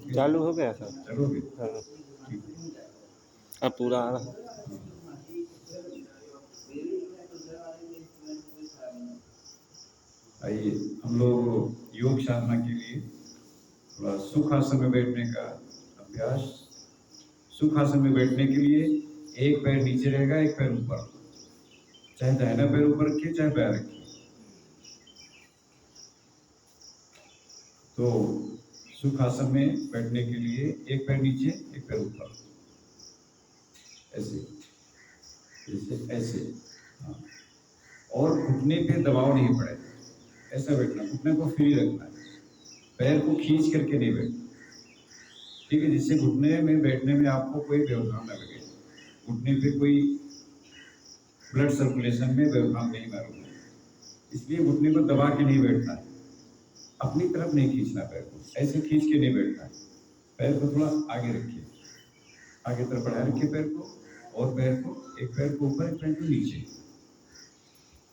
चालू हो गया सर। चालू हो गया? हाँ, ठीक अब पूरा आ रहा है। है। आइए हम लोग योग साधना के लिए थोड़ा सुख आसन में बैठने का अभ्यास। सुख आसन में बैठने के लिए एक पैर नीचे रहेगा, एक पैर ऊपर। चाहे दाहिना पैर ऊपर रखिए, चाहे पैर रखिए। तो सुख आसन में बैठने के लिए एक पैर नीचे, एक पैर ऊपर, ऐसे, जैसे ऐसे। हाँ। और घुटने पे दबाव नहीं पड़े, ऐसा बैठना, घुटने को फ्री रखना है, पैर को खींच करके नहीं बैठना। ठीक है, जिससे घुटने में बैठने में आपको कोई व्यवधान न लगे, घुटने पे कोई ब्लड सर्कुलेशन में व्यवधान नहीं मालूम है। इसलिए घुटने को दबा के नहीं बैठना है, अपनी तरफ नहीं खींचना, पैर को ऐसे खींच के नहीं बैठना है। पैर को थोड़ा आगे रखिए, आगे तरफ बढ़ाए रखिए पैर को, और पैर को, एक पैर को ऊपर, एक पैर को नीचे,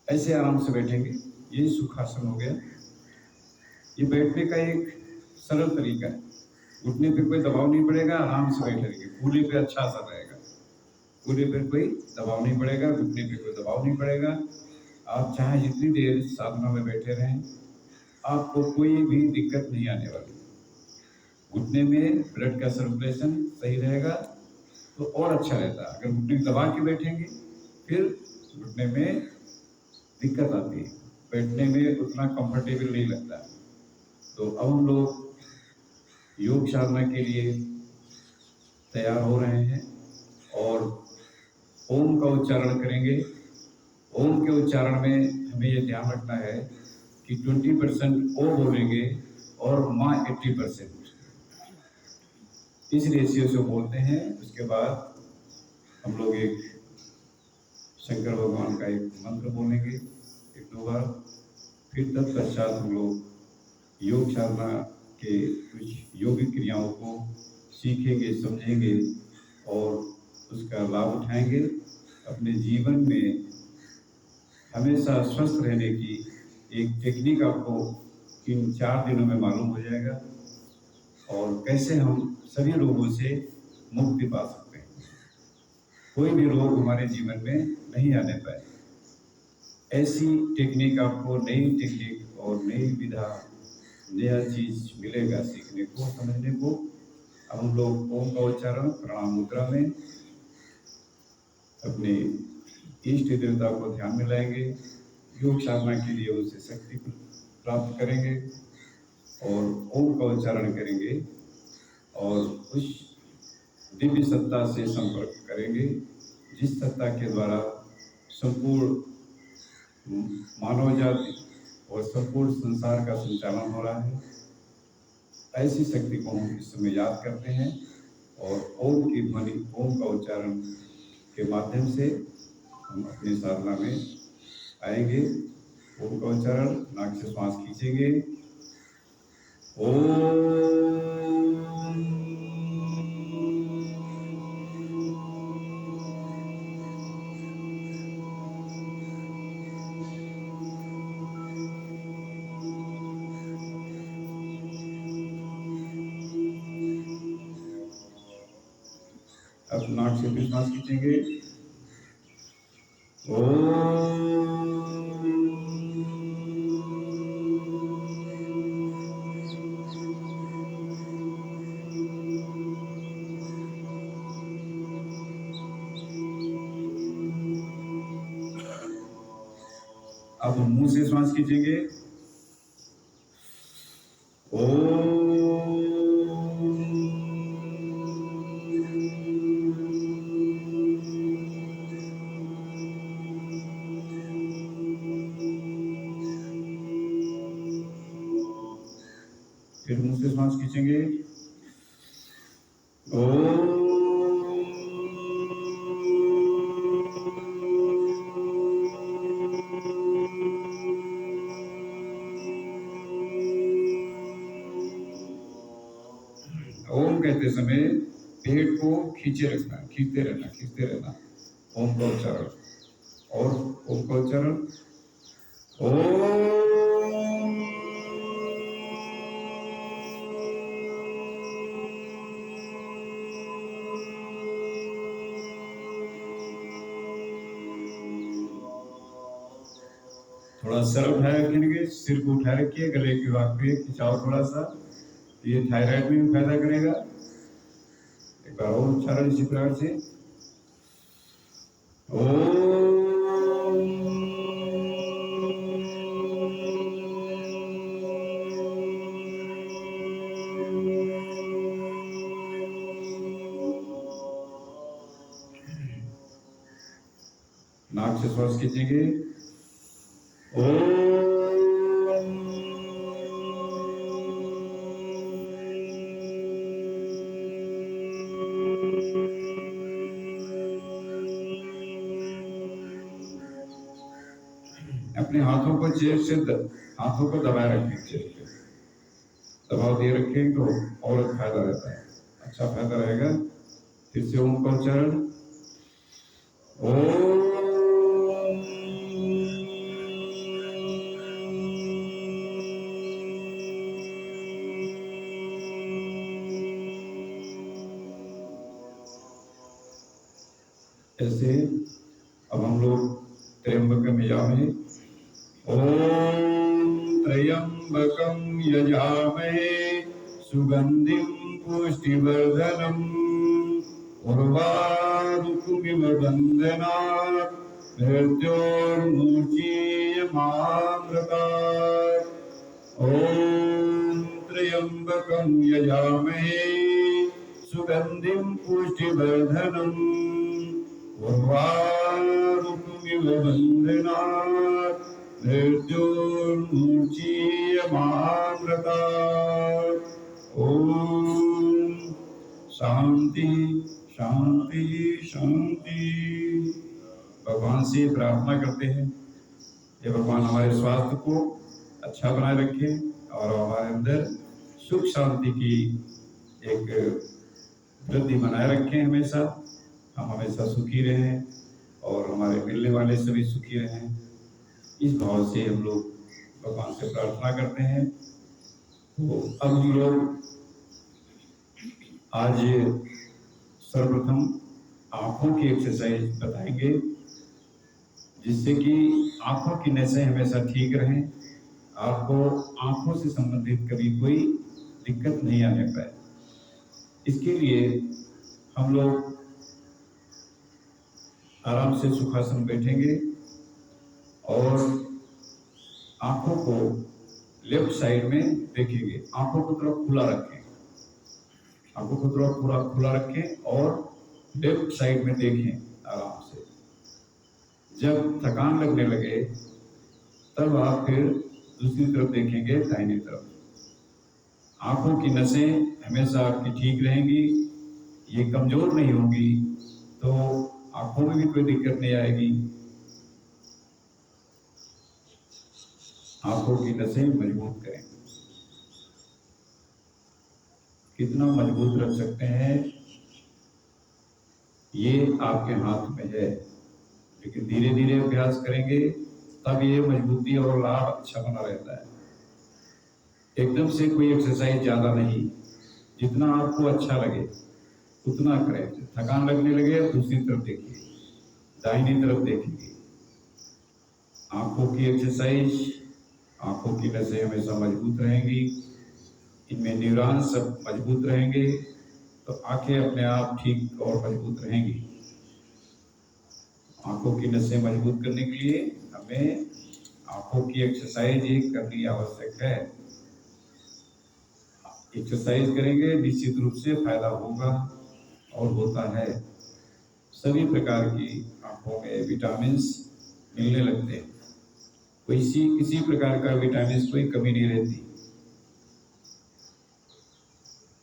ऐसे आराम से बैठेंगे। ये सुखासन हो गया। ये बैठने का एक सरल तरीका है, घुटने पे कोई दबाव नहीं पड़ेगा, आराम से बैठे रहेंगे। कूल्हे पे अच्छा असर रहेगा, कूल्हे पे कोई दबाव नहीं पड़ेगा, घुटने पे कोई दबाव नहीं पड़ेगा। आप चाहे जितनी देर साधना में बैठे रहें, आपको कोई भी दिक्कत नहीं आने वाली। घुटने में ब्लड का सर्कुलेशन सही रहेगा तो और अच्छा रहता है। अगर घुटने दबा के बैठेंगे फिर घुटने में दिक्कत आती है, बैठने में उतना कंफर्टेबल नहीं लगता। तो अब हम लोग योग साधना के लिए तैयार हो रहे हैं और ओम का उच्चारण करेंगे। ओम के उच्चारण में हमें ये ध्यान रखना है कि 20% ओ बोलेंगे और माँ 80%, इस रेशियो से बोलते हैं। उसके बाद हम लोग एक शंकर भगवान का एक मंत्र बोलेंगे, एक दो बार। फिर तत्पश्चात हम लोग योग साधना के कुछ योगिक क्रियाओं को सीखेंगे, समझेंगे और उसका लाभ उठाएंगे। अपने जीवन में हमेशा स्वस्थ रहने की एक टेक्निक आपको इन 4 दिनों में मालूम हो जाएगा और कैसे हम सभी रोगों से मुक्ति पा सकते हैं। कोई भी रोग हमारे जीवन में नहीं आने पाए, ऐसी टेक्निक आपको, नई टेक्निक और नई विधा, नया चीज मिलेगा सीखने को, समझने को। अब हम लोग ओम का उच्चारण प्रणाम मुद्रा में अपने इष्ट देवता को ध्यान में लाएंगे, योग साधना के लिए उनसे शक्ति प्राप्त करेंगे और ओम का उच्चारण करेंगे और उस दिव्य सत्ता से संपर्क करेंगे जिस सत्ता के द्वारा संपूर्ण मानव जाति और संपूर्ण संसार का संचालन हो रहा है। ऐसी शक्ति को हम इस समय याद करते हैं और ओम की ध्वनि, ओम का उच्चारण के माध्यम से हम अपनी साधना में आएंगे। ओम का उच्चारण, नाक से श्वास खींचेंगे, ओम। अब नाक से भी श्वास खींचेंगे, अब मुंह से श्वास खींचेंगे, फिर मुंह से श्वास खींचेंगे, ओम कहते समय पेट को खींचे रखना, खींचते रहना, खींचते रहना ओम का उच्चारण। और ओम का उच्चारण, ओम। थोड़ा सर उठाए रखेंगे, सिर को उठाए रखिए, गले के भाग पे खिंचाओ थोड़ा सा, ये थायराइड में भी फायदा करेगा। एक बार और उच्चारण इसी प्रकार से, नाक से श्वास खींचेंगे, अपने हाथों को चेस्ट से हाथों को दबाए रखें, चेस्ट पे दबाव दिए रखें तो और फायदा रहता है, अच्छा फायदा रहेगा। फिर से ओम का उच्चारण, ओम। ऐसे अब हम लोग त्र्यंबकम यजामहे, ओम त्र्यंबकम यजामहे सुगंधिं पुष्टिवर्धनम् उर्वारुकमिव बन्धनात् मृत्योर्मुचीयमामृतात्। ओम त्र्यंबकं यजामहे सुगंधिं पुष्टिवर्धनम् उर्वारुकमिव बन्धनात् मृत्योर्मुचीयमामृतात्। ओम शांति शांति शांति। भगवान से प्रार्थना करते हैं ये भगवान हमारे स्वास्थ्य को अच्छा बनाए रखे और हमारे अंदर सुख शांति की एक वृद्धि बनाए रखें, हमेशा हम हमेशा सुखी रहें और हमारे मिलने वाले सभी सुखी रहें। इस भाव से हम लोग भगवान से प्रार्थना करते हैं। तो अब हम लोग आज सर्वप्रथम आंखों की एक्सरसाइज बताएंगे, जिससे कि आंखों की नसें हमेशा ठीक रहें, आपको आंखों से संबंधित कभी कोई दिक्कत नहीं आने पाए। इसके लिए हम लोग आराम से सुखासन बैठेंगे और आंखों को लेफ्ट साइड में देखेंगे, आंखों को थोड़ा खुला रखें, आंखों को थोड़ा पूरा खुला रखें और लेफ्ट साइड में देखें आराम से। जब थकान लगने लगे तब आप फिर दूसरी तरफ देखेंगे, दाहिनी तरफ। आंखों की नसें हमेशा आपकी ठीक रहेंगी, ये कमजोर नहीं होंगी, तो आंखों में भी कोई दिक्कत नहीं आएगी। आंखों की नसें मजबूत करें। कितना मजबूत रख सकते हैं ये आपके हाथ में है, लेकिन धीरे धीरे अभ्यास करेंगे तब ये मजबूती और लाभ अच्छा बना रहता है। एकदम से कोई एक्सरसाइज ज्यादा नहीं, जितना आपको अच्छा लगे उतना करें। थकान लगने लगे दूसरी तरफ देखिए, दाहिनी तरफ देखिए। आंखों की एक्सरसाइज, आंखों की नसें हमेशा मजबूत रहेंगी, इनमें न्यूरॉन्स सब मजबूत रहेंगे, तो आंखें अपने आप ठीक और मजबूत रहेंगी। आंखों की नसें मजबूत करने के लिए हमें आंखों की एक्सरसाइज ही करनी आवश्यक है। एक्सरसाइज करेंगे निश्चित रूप से फायदा होगा और होता है। सभी प्रकार की आंखों में विटामिन मिलने लगते हैं, किसी प्रकार का विटामिन कोई कमी नहीं रहती।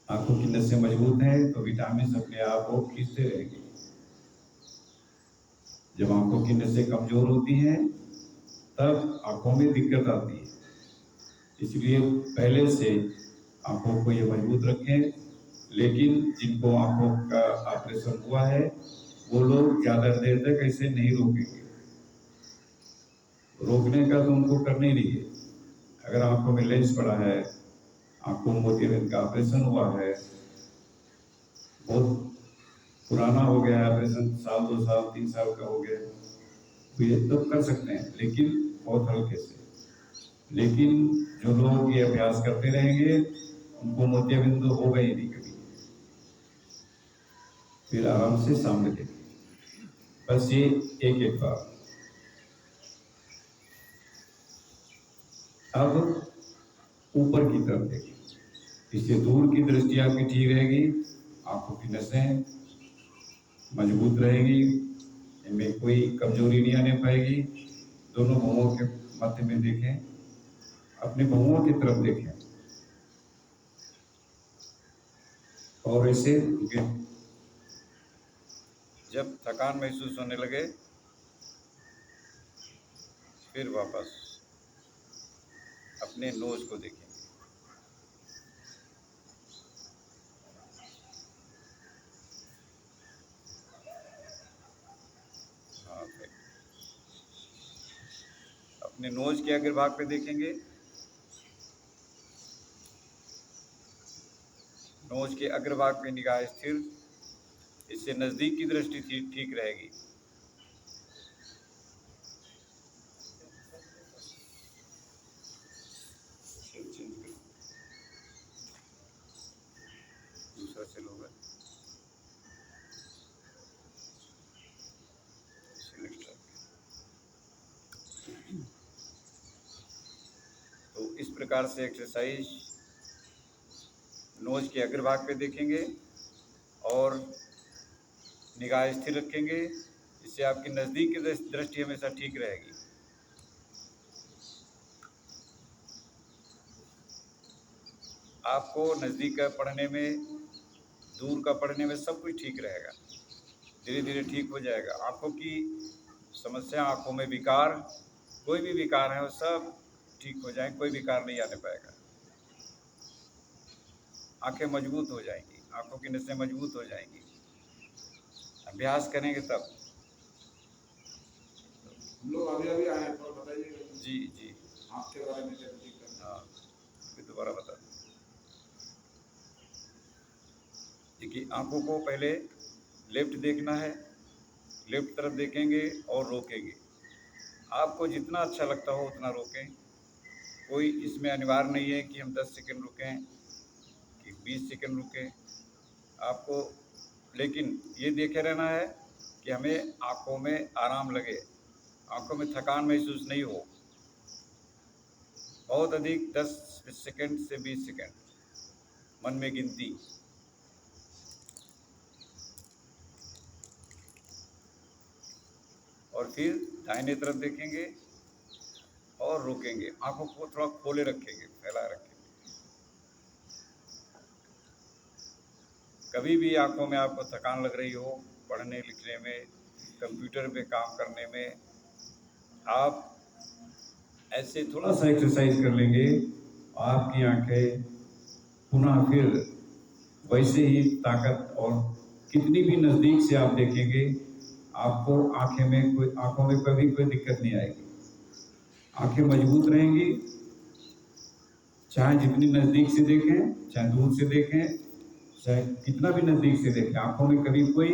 आंखों की नसें मजबूत हैं तो विटामिन अपने आप को खींचते रहेंगे। जब आंखों की नसें कमजोर होती हैं तब आंखों में दिक्कत आती है, इसलिए पहले से आंखों को ये मजबूत रखें। लेकिन जिनको आंखों का ऑपरेशन हुआ है वो लोग ज्यादा देर तक ऐसे नहीं रोकेंगे, रोकने का तो उनको करना ही नहीं है। अगर आंखों में लेंस पड़ा है, आंखों में मोतियाबिंद का ऑपरेशन हुआ है, बहुत पुराना हो गया है ऑपरेशन, साल 2 साल 3 साल का हो गया, तो ये तो कर सकते हैं, लेकिन बहुत हल्के से। लेकिन जो लोग ये अभ्यास करते रहेंगे उनको मोतियाबिंद होगा ही नहीं कभी। फिर आराम से सामने देखिए, बस ये एक एक बार। अब ऊपर की तरफ देखिए, इससे दूर की दृष्टि आपकी ठीक रहेगी, आंखों की नसें मजबूत रहेगी, इनमें कोई कमजोरी नहीं आने पाएगी। दोनों भौहों के मध्य में देखें, अपने भौहों की तरफ देखें और ऐसे रुकें। जब थकान महसूस होने लगे फिर वापस अपने नोज को देखें। हाँ, अपने नोज के अग्रभाग पे देखेंगे, नोज के अग्रभाग पे निगाह स्थिर, इससे नजदीक की दृष्टि ठीक रहेगी। दूसरा सेल होगा, तो इस प्रकार से एक्सरसाइज नोज के अग्रभाग पे देखेंगे और निगाह स्थिर रखेंगे, इससे आपकी नज़दीक की दृष्टि हमेशा ठीक रहेगी। आपको नज़दीक का पढ़ने में, दूर का पढ़ने में सब कुछ ठीक रहेगा, धीरे धीरे ठीक हो जाएगा। आँखों की समस्या, आँखों में विकार, कोई भी विकार है वो सब ठीक हो जाए, कोई विकार नहीं आने पाएगा। आंखें मजबूत हो जाएंगी, आंखों की नसें मजबूत हो जाएंगी। अभ्यास करेंगे तब। हम लोग अभी अभी आए हैं, तो बताइए। जी जी, आपके बारे में क्या दिक्कत है? हाँ, फिर दोबारा बता दें। देखिए, आंखों को पहले लेफ्ट देखना है, लेफ्ट तरफ देखेंगे और रोकेंगे। आपको जितना अच्छा लगता हो उतना रोकें, कोई इसमें अनिवार्य नहीं है कि हम 10 सेकंड रुकें कि 20 सेकंड रुकें। आपको लेकिन ये देखे रहना है कि हमें आँखों में आराम लगे, आँखों में थकान महसूस नहीं हो। बहुत अधिक 10 सेकंड से 20 सेकंड मन में गिनती। और फिर दाहिने तरफ देखेंगे और रोकेंगे, आंखों को थोड़ा खोले रखेंगे, फैलाए रखेंगे। कभी भी आंखों में आपको थकान लग रही हो, पढ़ने लिखने में, कंप्यूटर पे काम करने में, आप ऐसे थोड़ा सा एक्सरसाइज कर लेंगे, आपकी आंखें पुनः फिर वैसे ही ताकत, और कितनी भी नज़दीक से आप देखेंगे आपको आंखों में कभी कोई दिक्कत नहीं आएगी। आंखें मजबूत रहेंगी, चाहे जितनी नज़दीक से देखें, चाहे दूर से देखें, चाहे कितना भी नज़दीक से देखें, आंखों में कभी कोई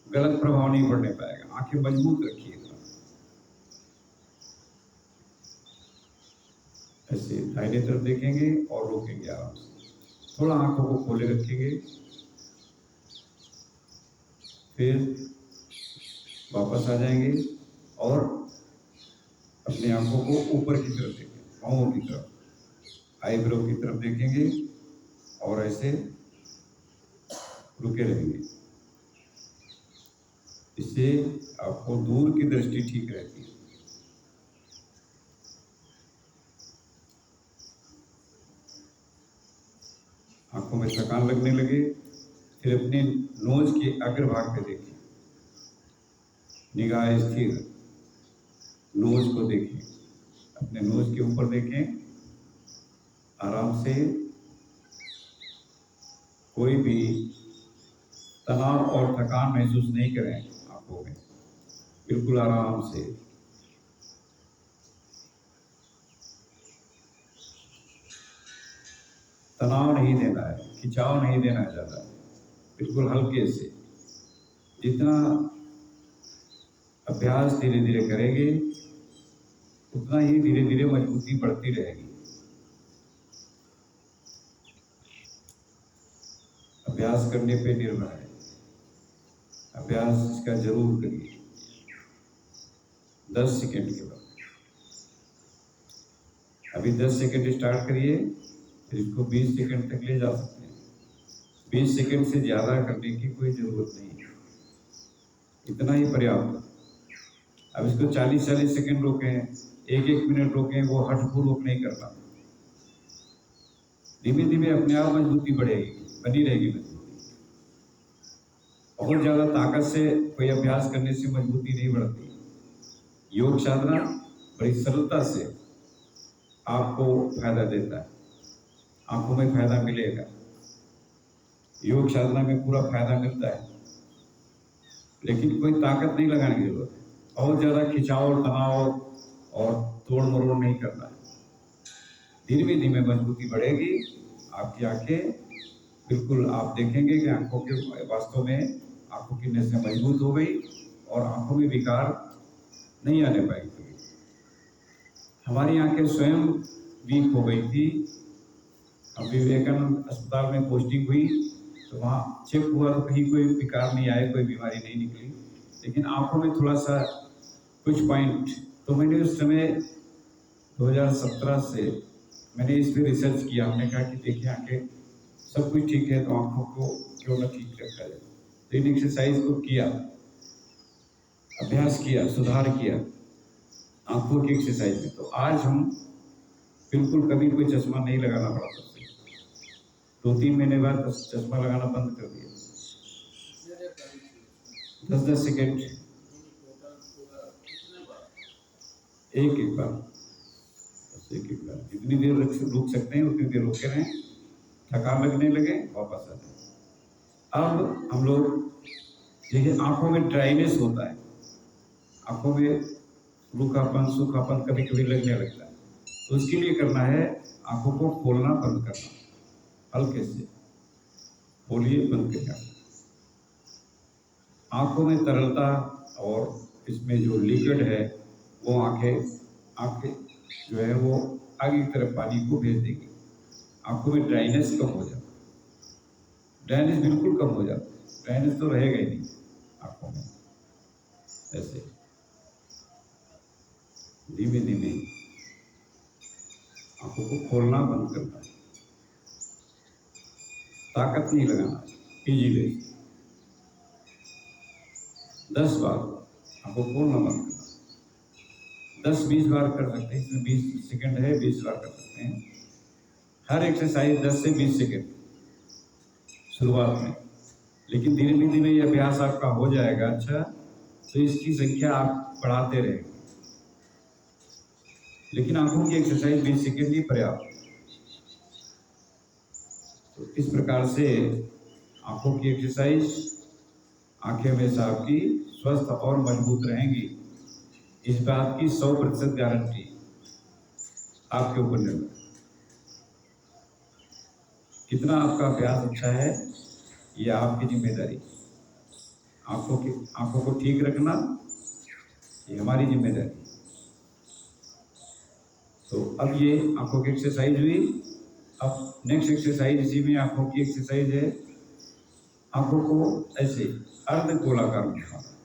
गलत प्रभाव नहीं पड़ने पाएगा। आंखें मजबूत रखिए, ऐसे दाहिने तरफ देखेंगे और रोकेंगे आराम से, थोड़ा आंखों को खोले रखेंगे। फिर वापस आ जाएंगे और अपनी आंखों को ऊपर की तरफ देखेंगे, पाँवों की तरफ, आईब्रो की तरफ देखेंगे और ऐसे रुके रहेंगे। इससे आपको दूर की दृष्टि ठीक रहती है। आंखों में थकान लगने लगे फिर अपने नोज के अग्रभाग पे देखें, निगाह स्थिर, नोज को देखें, अपने नोज के ऊपर देखें, आराम से, कोई भी तनाव और थकान महसूस नहीं करें आंखों में, बिल्कुल आराम से। तनाव नहीं देना है, खिंचाव नहीं देना है ज़्यादा, बिल्कुल हल्के से। जितना अभ्यास धीरे धीरे करेंगे उतना ही धीरे धीरे मजबूती बढ़ती रहेगी। अभ्यास करने पे निर्भर है, अभ्यास इसका जरूर करिए। 10 सेकंड के बाद अभी 10 सेकंड स्टार्ट करिए, फिर इसको 20 सेकंड तक ले जा सकते हैं। 20 सेकंड से ज़्यादा करने की कोई ज़रूरत नहीं है, इतना ही पर्याप्त है। अब इसको 40-40 सेकंड रोकें, 1-1 मिनट रोकें, वो हठपूर्वक नहीं करना। धीमे धीमे अपने आप मजबूती बढ़ेगी, बनी रहेगी मजबूती। बहुत ज़्यादा ताकत से कोई अभ्यास करने से मजबूती नहीं बढ़ती। योग साधना बड़ी सरलता से आपको फायदा देता है, आंखों में फायदा मिलेगा। योग साधना में पूरा फायदा मिलता है, लेकिन कोई ताकत नहीं लगाने की जरूरत है। बहुत ज़्यादा खिंचाव, तनाव और तोड़ मरोड़ नहीं करना है। धीमे धीमे मजबूती बढ़ेगी, आपकी आंखें बिल्कुल आप देखेंगे कि आंखों के वास्तव में आंखों की नसें मजबूत हो गई और आंखों में विकार नहीं आने पाएगी। हमारी आंखें स्वयं वीक हो गई थी। अभी विवेकानंद अस्पताल में पोस्टिंग हुई तो वहाँ चेक हुआ तो कहीं कोई विकार नहीं आए, कोई बीमारी नहीं निकली, लेकिन आंखों में थोड़ा सा कुछ पॉइंट। तो मैंने उस समय 2017 से मैंने इस पर रिसर्च किया। हमने कहा कि देखिए आंखें सब कुछ ठीक है तो आंखों को क्यों ना ठीक रखा जाए। तो इन एक्सरसाइज को किया, अभ्यास किया, सुधार किया आंखों की एक्सरसाइज में। तो आज हम बिल्कुल कभी कोई चश्मा नहीं लगाना पड़ा सकते। 2-3 महीने बाद चश्मा लगाना बंद कर दिया। 10-10 सेकेंड एक बार, बस एक बार जितनी देर रुक सकते हैं उतनी देर रुके रहें। थकान लगने लगे वापस आ जाए। अब हम लोग देखिए आंखों में ड्राइनेस होता है, आंखों में रूखापन सूखापन कभी कभी लगने लगता है। तो उसके लिए करना है आंखों को खोलना बंद करना। हल्के से खोलिए, बंद करिए। आंखों में तरलता और इसमें जो लिक्विड है वो आंखें जो है वो आगे की तरफ पानी को भेज देगी। आंखों में ड्राइनेस कम हो जाता है, ड्राइनेस बिल्कुल कम हो जाता है। ड्राइनेस तो रहेगा ही नहीं आंखों में। ऐसे धीमे धीमे आंखों को खोलना बंद करना है, ताकत नहीं लगाना, इजीली 10 बार आंखों को खोलना बंद करना। 10-20 बार कर सकते हैं, इसमें 20 सेकंड है, 20 बार कर सकते हैं। हर एक्सरसाइज 10 से 20 सेकंड शुरुआत में, लेकिन धीरे धीरे ये अभ्यास आपका हो जाएगा अच्छा, तो इसकी संख्या आप बढ़ाते रहेंगे। लेकिन आंखों की एक्सरसाइज 20 सेकंड ही पर्याप्त। तो इस प्रकार से आंखों की एक्सरसाइज, आंखें हमेशा आपकी स्वस्थ और मजबूत रहेंगी। इस बात की 100% गारंटी आपके ऊपर निर्भर। कितना आपका अभ्यास अच्छा है ये आपकी जिम्मेदारी। आंखों को ठीक रखना ये हमारी जिम्मेदारी। तो अब ये आंखों की एक्सरसाइज हुई। अब नेक्स्ट एक्सरसाइज इसी में आंखों की एक्सरसाइज है। आंखों को ऐसे अर्ध गोलाकार में उठाना,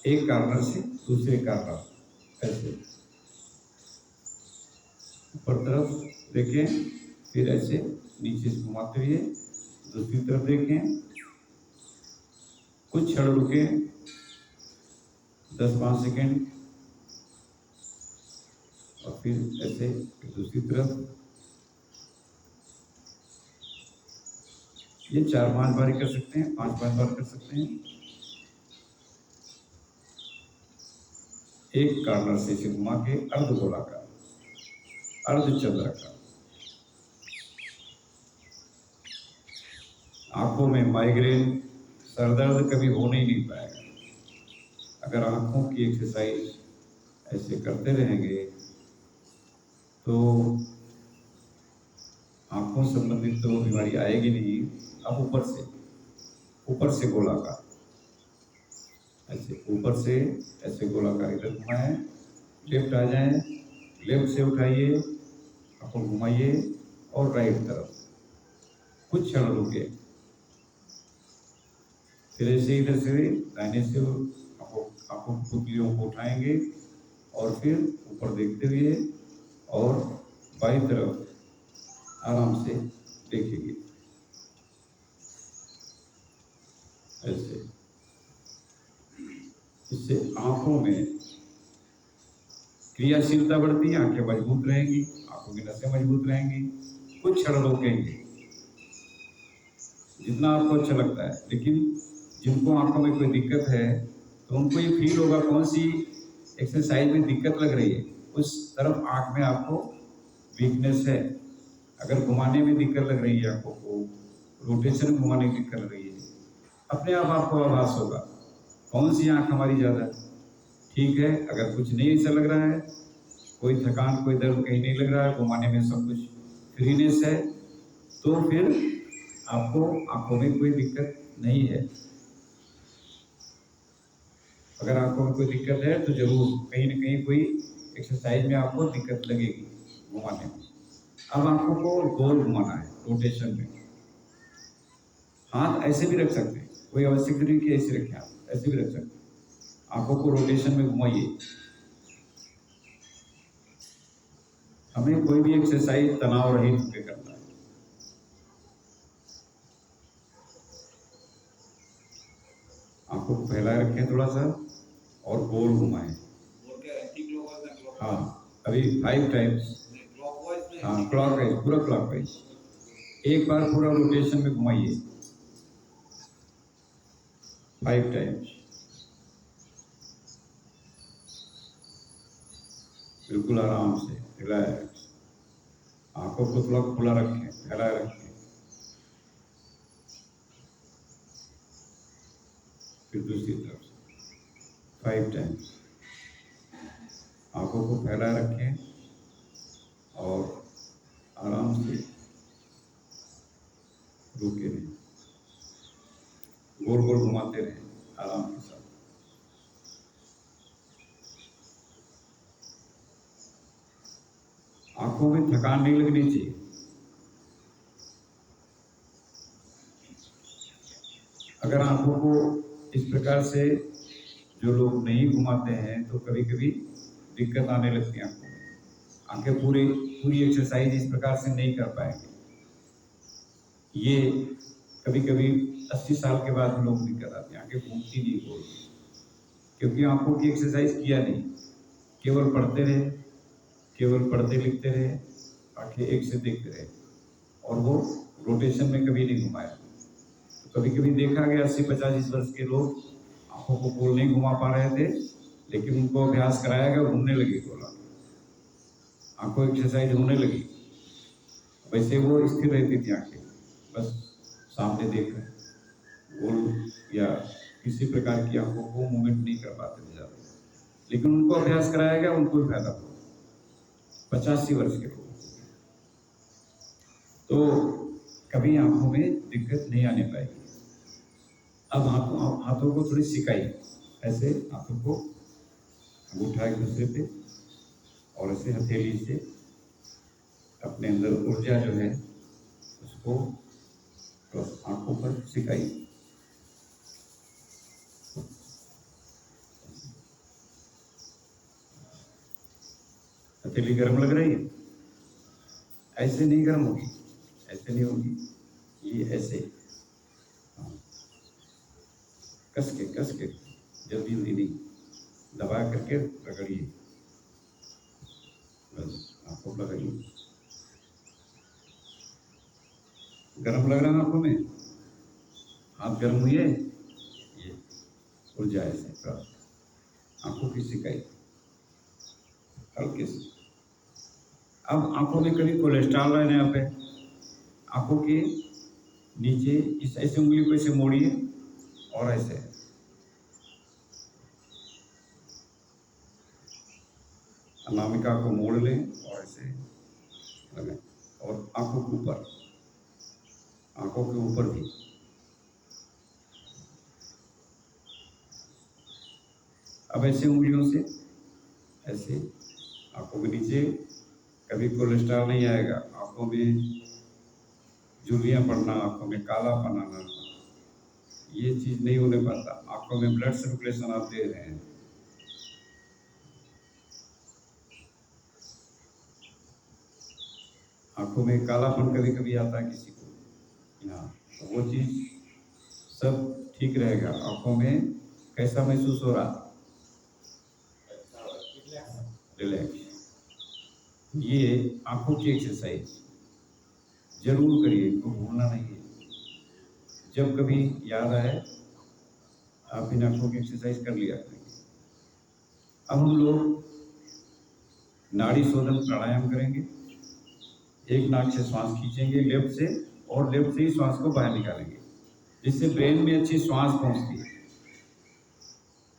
एक कार्नर से दूसरे कार्नर, ऐसे ऊपर तरफ देखें, फिर ऐसे नीचे से घुमाते हुए दूसरी तरफ देखें। कुछ क्षण रुकें, 10-5 सेकेंड, और फिर ऐसे दूसरी तरफ। ये 4-5 बार कर सकते हैं, 5-5 बार कर सकते हैं। एक कार्नर से इसे घुमा के अर्ध गोलाकार, अर्ध चंद्राकार। आंखों में माइग्रेन, सरदर्द कभी होने ही नहीं पाएगा अगर आंखों की एक्सरसाइज ऐसे करते रहेंगे। तो आंखों संबंधित तो बीमारी आएगी नहीं। अब ऊपर से गोलाकार, ऐसे ऊपर से ऐसे गोलाकार इधर घुमाएं, लेफ्ट आ जाएं, लेफ्ट से उठाइए, आपको घुमाइए और राइट तरफ कुछ क्षण रुके, फिर ऐसे इधर से दाहिने से आपको पुतलियों को उठाएंगे और फिर ऊपर देखते हुए और बाईं तरफ आराम से देखेंगे ऐसे। इससे आंखों में क्रियाशीलता बढ़ती है, आंखें मजबूत रहेंगी, आंखों की नसें मजबूत रहेंगी। कुछ क्षण रोकेंगे जितना आपको अच्छा लगता है, लेकिन जिनको आंखों में कोई दिक्कत है तो उनको ये फील होगा कौन सी एक्सरसाइज में दिक्कत लग रही है, उस तरफ आंख में आपको वीकनेस है। अगर घुमाने में दिक्कत लग रही है, आंखों को रोटेशन घुमाने की दिक्कत लग रही है, अपने आप आपको आभास होगा कौन सी आंख हमारी ज़्यादा ठीक है। अगर कुछ नहीं ऐसा लग रहा है, कोई थकान कोई दर्द कहीं नहीं लग रहा है, घुमाने में सब कुछ फ्रीनेस है, तो फिर आपको आंखों में कोई दिक्कत नहीं है। अगर आंखों में कोई दिक्कत है तो जरूर कहीं ना कहीं कोई एक्सरसाइज में आपको दिक्कत लगेगी घुमाने में। अब आंखों को गोल घुमाना है रोटेशन में। हाथ ऐसे भी रख सकते हैं, कोई आवश्यक नहीं कि ऐसे रखें, आप ऐसे भी रख सकते हैं। आंखों को रोटेशन में घुमाइए। हमें कोई भी एक्सरसाइज तनाव रहित होकर करना है। आंखों को फैलाए रखें थोड़ा सा और गोल घुमाएं। और क्या एंटी क्लॉकवाइज ना क्लॉकवाइज? हाँ, अभी 5 टाइम्स। क्लॉकवाइज नहीं, हाँ, क्लॉकवाइज, पूरा क्लॉकवाइज। एक बार पूरा रोटेशन में घुमाइए 5 टाइम्स, बिल्कुल आराम से रिलैक्स। आंखों को थोड़ा खुला रखें, फैलाए रखें। फिर दूसरी तरफ से 5 टाइम्स आंखों को फैलाए रखें और आराम से रुके रहें, गोल गोल घुमाते रहें आराम के साथ। आंखों में थकान नहीं लगनी चाहिए। अगर आंखों को इस प्रकार से जो लोग नहीं घुमाते हैं तो कभी कभी दिक्कत आने लगती है आंखों में। आंखें पूरी एक्सरसाइज इस प्रकार से नहीं कर पाएंगे। ये कभी कभी 80 साल के बाद लोग दिक्कत आती है, आंखें घूमती नहीं बोल, क्योंकि आंखों की एक्सरसाइज किया नहीं, केवल पढ़ते रहे, केवल पढ़ते लिखते रहे, आंखें एक से देखते रहे और वो रोटेशन में कभी नहीं घुमाया। तो कभी कभी देखा गया 80-85 वर्ष के लोग आंखों को गोल नहीं घुमा पा रहे थे, लेकिन उनको अभ्यास कराया गया, घूमने लगी गोला, आंखों एक्सरसाइज होने लगी। वैसे वो स्थिर रहती थी आंखें, बस सामने देख रहे, गोल या किसी प्रकार की आंखों को मूवमेंट नहीं कर पाते थे ज़्यादा, लेकिन उनको अभ्यास कराया गया, उनको भी फायदा हुआ। 85 वर्ष के लोग तो कभी आंखों में दिक्कत नहीं आने पाएगी। अब हाथों को थोड़ी सिकाई, ऐसे हाथों को अंगूठा एक दूसरे पे और ऐसे हथेली से अपने अंदर ऊर्जा जो है उसको बस आंखों पर सिकाई। हथेली गर्म लग रही है, ऐसे नहीं गर्म होगी, ऐसे नहीं होगी, ये ऐसे कस के जल्दी नहीं, दबा करके रगड़िए, बस आंखों पर लगाइए। गर्म लग रहा है आंखों में, हाथ गर्म हुई है, ये ऊर्जा ऐसे प्राप्त, आंखों की सिकाई हल्के से। अब आंखों में कभी कोलेस्ट्रॉल रहने यहाँ पे, आंखों के नीचे इस ऐसे उंगली को ऐसे मोड़िए और ऐसे अनामिका को मोड़ लें और ऐसे लगाएं और आंखों के ऊपर, आंखों के ऊपर भी अब ऐसे उंगलियों से ऐसे आंखों के नीचे, कभी कोलेस्ट्रॉल नहीं आएगा, आंखों में झुर्रियाँ पड़ना, आंखों में कालापन आना, ये चीज़ नहीं होने पाता। आंखों में ब्लड सर्कुलेशन आप दे रहे हैं। आंखों में कालापन कभी कभी आता है किसी को, यहाँ तो वो चीज़ सब ठीक रहेगा। आंखों में कैसा महसूस हो रहा? रिलैक्स। ये आंखों की एक्सरसाइज जरूर करिए, इनको भूलना नहीं है। जब कभी याद आए आप इन आंखों की एक्सरसाइज कर लिया करेंगे। अब हम लोग नाड़ी शोधन प्राणायाम करेंगे। एक नाक से श्वास खींचेंगे लेफ्ट से, और लेफ्ट से ही श्वास को बाहर निकालेंगे, जिससे ब्रेन में अच्छी श्वास पहुंचती है।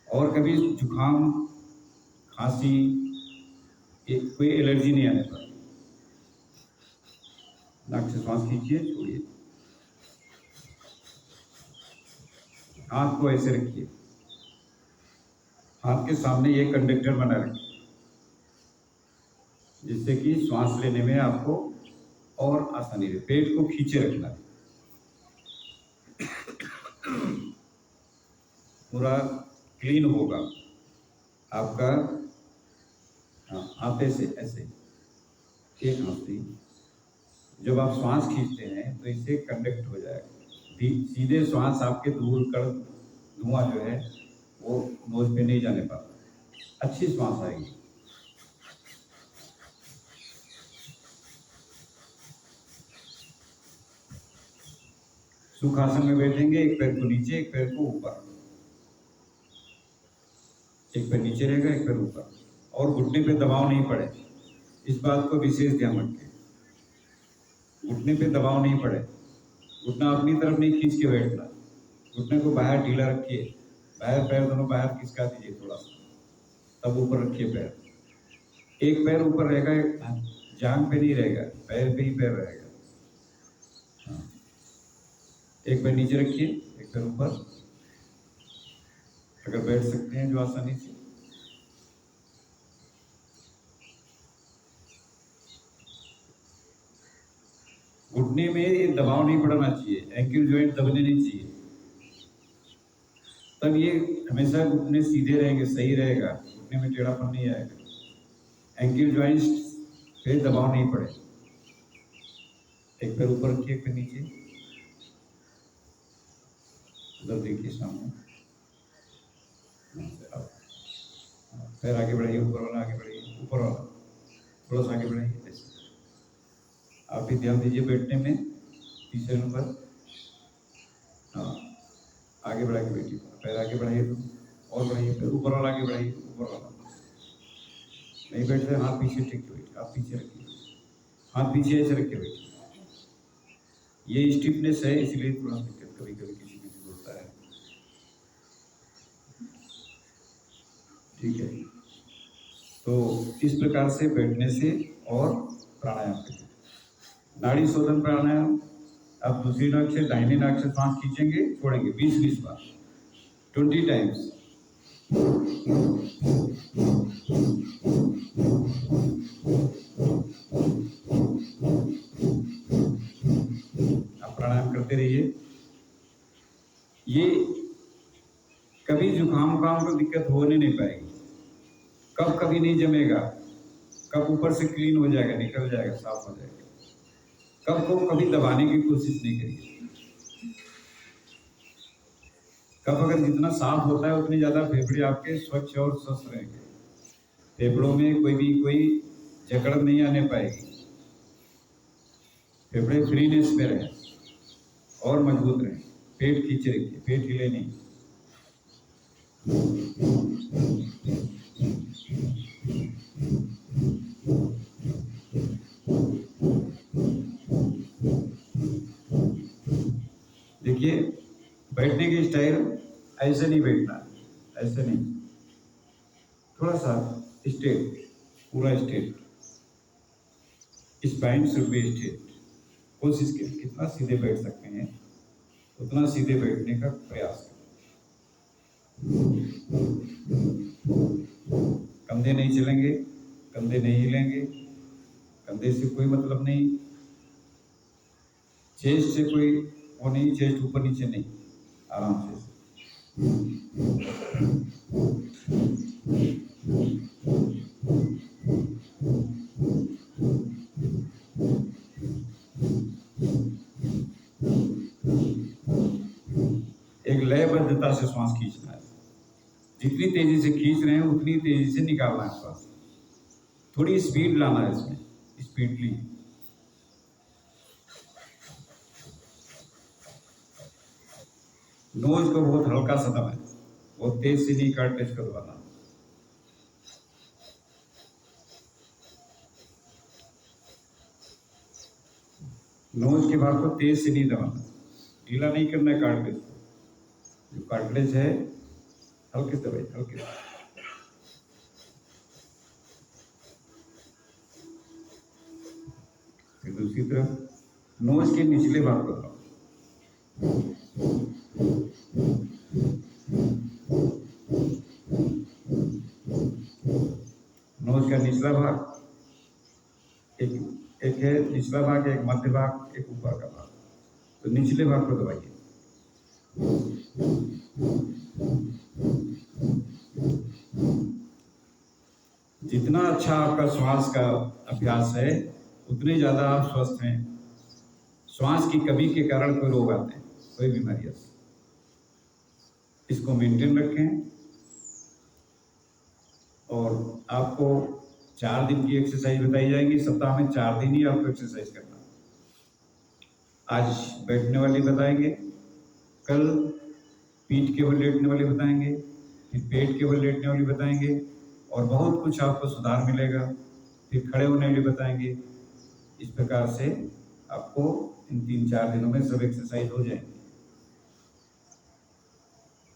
और कभी जुकाम, खांसी, कोई एलर्जी नहीं आने पाती। नाक से श्वास खींचिए, छोड़िए, हाथ को ऐसे रखिए, हाथ के सामने ये कंडक्टर बना रखिए, जिससे कि श्वास लेने में आपको और आसानी रहे। पेट को खींचे रखना है, पूरा क्लीन होगा आपका। हाथ ऐसे ऐसे, एक हाथ से जब आप श्वास खींचते हैं तो इससे कंडक्ट हो जाएगा, सीधे श्वास आपके धूल कण धुआं जो है वो नोज पे नहीं जाने पाता, अच्छी श्वास आएगी। सुखासन में बैठेंगे, एक पैर को नीचे, एक पैर को ऊपर, एक पैर नीचे रहेगा, एक पैर ऊपर, और घुटने पे दबाव नहीं पड़े। इस बात को विशेष ध्यान रखें, घुटने पे दबाव नहीं पड़े। घुटना अपनी तरफ नहीं खींच के बैठना, घुटने को बाहर ढीला रखिए, बाहर पैर दोनों बाहर खिसका दीजिए थोड़ा सा, तब ऊपर रखिए पैर। एक पैर ऊपर रहेगा, जांघ पे नहीं रहेगा, पैर पे ही पैर रहेगा। एक पैर नीचे रखिए, एक पैर ऊपर, अगर बैठ सकते हैं जो आसानी से। घुटने में दबाव नहीं पड़ना चाहिए, एंकल जॉइंट दबने नहीं चाहिए, तब ये हमेशा घुटने सीधे रहेंगे, सही रहेगा, घुटने में टेढ़ापन नहीं आएगा। एंकल जॉइंट पे दबाव नहीं पड़े। एक पैर ऊपर रखिए, एक पैर नीचे, उधर देखिए सामने, पैर आगे बढ़ाइए, ऊपर वाला आगे बढ़ाइए, ऊपर वाला थोड़ा सा आगे बढ़ाइए। ऐसे आप भी ध्यान दीजिए बैठने में, तीसरे नंबर। हाँ, आगे बढ़ा के बैठिए, पैर आगे बढ़ाइए, तो और बढ़ाइए, पैर ऊपर वाला आगे बढ़ाइए, ऊपर वाला। नहीं बैठ रहे, हाथ पीछे टेक के बैठिए, हाथ पीछे रखिए, हाथ पीछे ऐसे रख के बैठिए। ये स्टिफनेस है, इसलिए थोड़ा दिक्कत कभी कभी किसी को होता है। ठीक है, तो इस प्रकार से बैठने से और प्राणायाम करिए। नाड़ी शोधन प्राणायाम, आप दूसरी नाक से, दाहिने नाक से सांस खींचेंगे, छोड़ेंगे 20-20 बार, 20 टाइम्स। आप प्राणायाम करते रहिए। ये कभी जुकाम को दिक्कत होने नहीं पाएगी, कब कभी नहीं जमेगा, कब ऊपर से क्लीन हो जाएगा, निकल जाएगा, साफ हो जाएगा। कब को कभी दबाने की कोशिश नहीं करिए। कब अगर जितना साफ होता है उतनी ज्यादा फेफड़े आपके स्वच्छ और स्वस्थ रहेंगे। फेफड़ों में कोई जकड़ नहीं आने पाएगी, फेफड़े फ्रीनेस में रहे और मजबूत रहे। पेट खींचे रखिए, पेट हिले नहीं। देखिए, बैठने की स्टाइल ऐसे नहीं बैठना, ऐसे नहीं, थोड़ा सा स्ट्रेट, पूरा straight, spine should be straight. कोशिश करें कितना सीधे बैठ सकते हैं उतना सीधे बैठने का प्रयास करें। कंधे नहीं चलेंगे, कंधे नहीं हिलेंगे, कंधे से कोई मतलब नहीं, चेस्ट से कोई वो नहीं, चेस्ट ऊपर नीचे नहीं, आराम से। एक लयबद्धता से श्वास खींचना है। जितनी तेजी से खींच रहे हैं उतनी तेजी से निकालना है श्वास। थोड़ी स्पीड लाना है इसमें, स्पीडली। नोज को बहुत हल्का सा दबाएं, बहुत तेज से नहीं, कार्टेज को दबाना। नोज के भाग को तेज से नहीं दबाना, ढीला नहीं करना है कार्टेज को। जो कार्टेज है हल्के से दबाइए, हल्के से। फिर दूसरी तरफ नोज के निचले भाग को दबाओ। नोज का निचला भाग, एक है निचला भाग, एक मध्य भाग, एक ऊपर का भाग। तो निचले भाग को दबाइए। जितना अच्छा आपका श्वास का अभ्यास है उतने ज्यादा आप स्वस्थ हैं। श्वास की कमी के कारण कोई रोग आते हैं, कोई बीमारी। इसको मेंटेन रखें। और आपको 4 दिन की एक्सरसाइज बताई जाएगी। सप्ताह में 4 दिन ही आपको एक्सरसाइज करना। आज बैठने वाली बताएंगे, कल पीठ के बल लेटने वाली बताएंगे, फिर पेट के बल लेटने वाली बताएंगे, और बहुत कुछ आपको सुधार मिलेगा। फिर खड़े होने वाली बताएंगे। इस प्रकार से आपको इन 3-4 दिनों में सब एक्सरसाइज हो जाएंगे।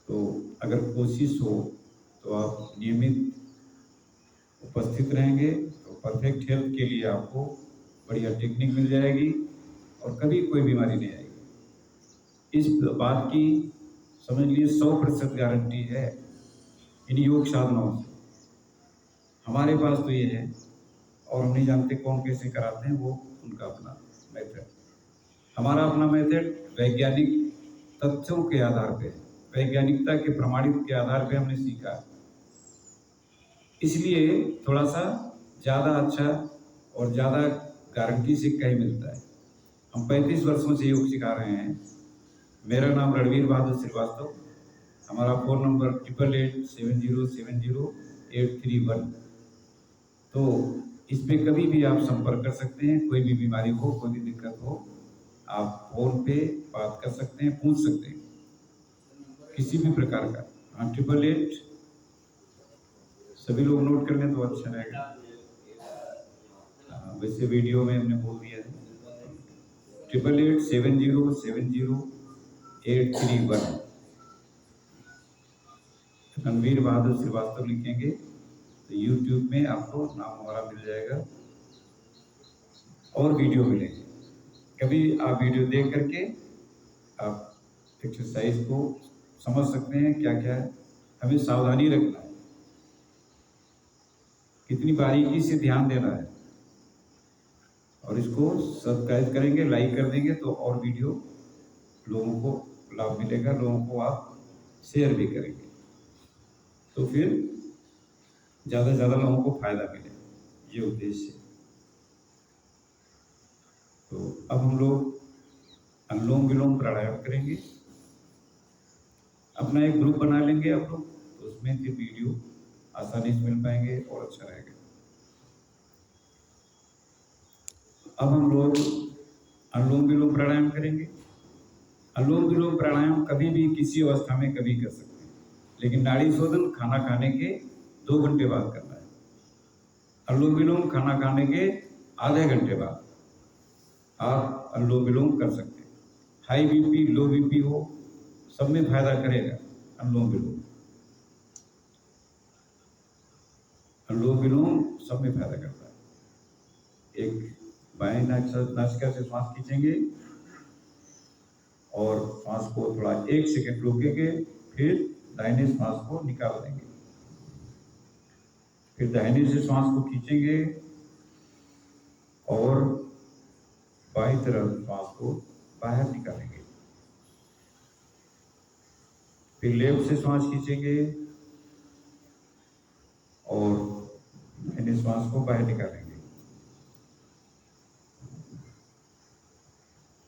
तो अगर कोशिश हो तो आप नियमित उपस्थित रहेंगे तो परफेक्ट हेल्थ के लिए आपको बढ़िया टेक्निक मिल जाएगी और कभी कोई बीमारी नहीं आएगी। इस बात की समझ लिए 100% गारंटी है इन योग साधनों से। हमारे पास तो ये है, और हम नहीं जानते कौन कैसे कराते हैं, वो उनका अपना मेथड। हमारा अपना मेथड वैज्ञानिक तथ्यों के आधार पे, वैज्ञानिकता के प्रमाणित के आधार पे हमने सीखा। इसलिए थोड़ा सा ज़्यादा अच्छा और ज़्यादा गारंटी से कहीं मिलता है। हम 35 वर्षों से योग सिखा रहे हैं। मेरा नाम रणवीर बहादुर श्रीवास्तव। हमारा फ़ोन नंबर 8887070831। तो इस पे कभी भी आप संपर्क कर सकते हैं। कोई भी बीमारी हो, कोई भी दिक्कत हो, आप फ़ोन पे बात कर सकते हैं, पूछ सकते हैं किसी भी प्रकार का। 8888, सभी लोग नोट कर लें तो अच्छा रहेगा। वैसे वीडियो में हमने बोल दिया है। 8887070831। रणवीर बहादुर श्रीवास्तव लिखेंगे तो यूट्यूब में आपको नाम हमारा मिल जाएगा और वीडियो मिलेंगे। कभी आप वीडियो देख करके आप एक्सरसाइज को समझ सकते हैं क्या क्या है। हमें सावधानी रखना है, कितनी बारीकी से ध्यान देना है, और इसको सब्सक्राइब करेंगे, लाइक कर देंगे तो और वीडियो लोगों को लाभ मिलेगा, लोगों को आप शेयर भी करेंगे तो फिर ज़्यादा से ज़्यादा लोगों को फायदा मिले, ये उद्देश्य है। तो अब हम लोग अनुलोम विलोम प्राणायाम करेंगे। अपना एक ग्रुप बना लेंगे आप लोग, तो उसमें फिर वीडियो आसानी से मिल पाएंगे और अच्छा रहेगा। अब हम लोग अनुलोम विलोम प्राणायाम करेंगे। अनुलोम विलोम प्राणायाम कभी भी किसी अवस्था में कभी कर सकते हैं, लेकिन नाड़ी शोधन खाना खाने के 2 घंटे बाद करना है। अनुलोम विलोम खाना खाने के आधे घंटे बाद आप अनुलोम विलोम कर सकते हैं। हाई बीपी, लो बीपी हो, सब में फायदा करेगा अनुलोम विलोम। अनुलोम विलोम सब में फायदा करता है। एक बाएं नासिका से श्वास खींचेंगे और श्वास को थोड़ा 1 सेकंड रोकेंगे, फिर दाहिने श्वास को निकाल देंगे। फिर दाहिने से श्वास को खींचेंगे और बाईं तरफ श्वास को बाहर निकालेंगे। फिर लेफ्ट से श्वास खींचेंगे और दाहिने श्वास को बाहर निकालेंगे।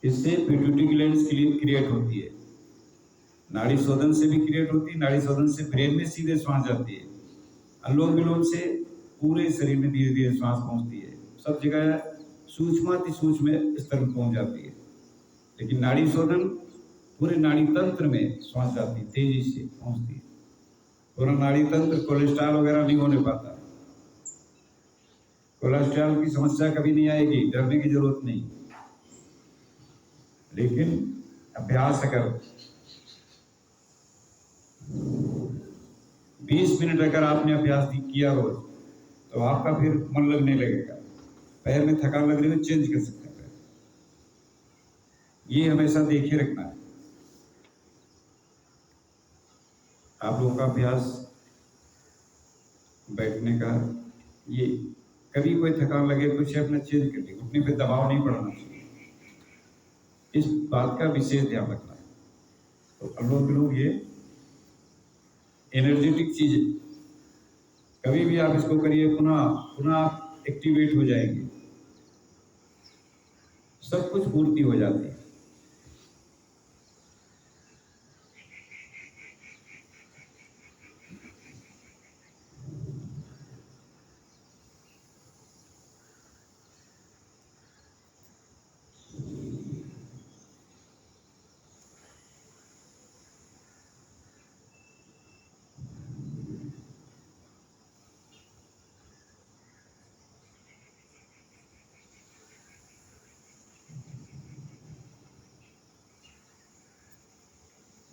इससे पिट्यूटरी ग्लैंड क्रिएट होती है, नाड़ी शोधन से भी क्रिएट होती है, नाड़ी शोधन से ब्रेन में सीधे श्वास जाती है, अनुलोम विलोम से पूरे शरीर में धीरे धीरे श्वास पहुंचती है, सब जगह सूक्ष्माति सूक्ष्म स्तर में पहुंच जाती है। लेकिन नाड़ी शोधन पूरे नाड़ी तंत्र में श्वास जाती है, तेजी से पहुंचती है। पूरा नाड़ी तंत्र कोलेस्ट्रॉल वगैरह नहीं होने पाता। कोलेस्ट्रॉल की समस्या कभी नहीं आएगी, डरने की जरूरत नहीं। लेकिन अभ्यास अगर 20 मिनट अगर आपने अभ्यास किया रोज, तो आपका फिर मन लगने लगेगा। पैर में थकान लग रही है, चेंज कर सकते हैं पैर। ये हमेशा देखे रखना है। आप लोगों का अभ्यास बैठने का, ये कभी कोई थकान लगे कुछ अपना चेंज कर लिया, घुटने पे दबाव नहीं पड़ना चाहिए, इस बात का विशेष ध्यान रखना है। तो अनुलोम विलोम ये एनर्जेटिक चीज है, कभी भी आप इसको करिए, पुनः आप एक्टिवेट हो जाएंगे, सब कुछ पूर्ति हो जाती है।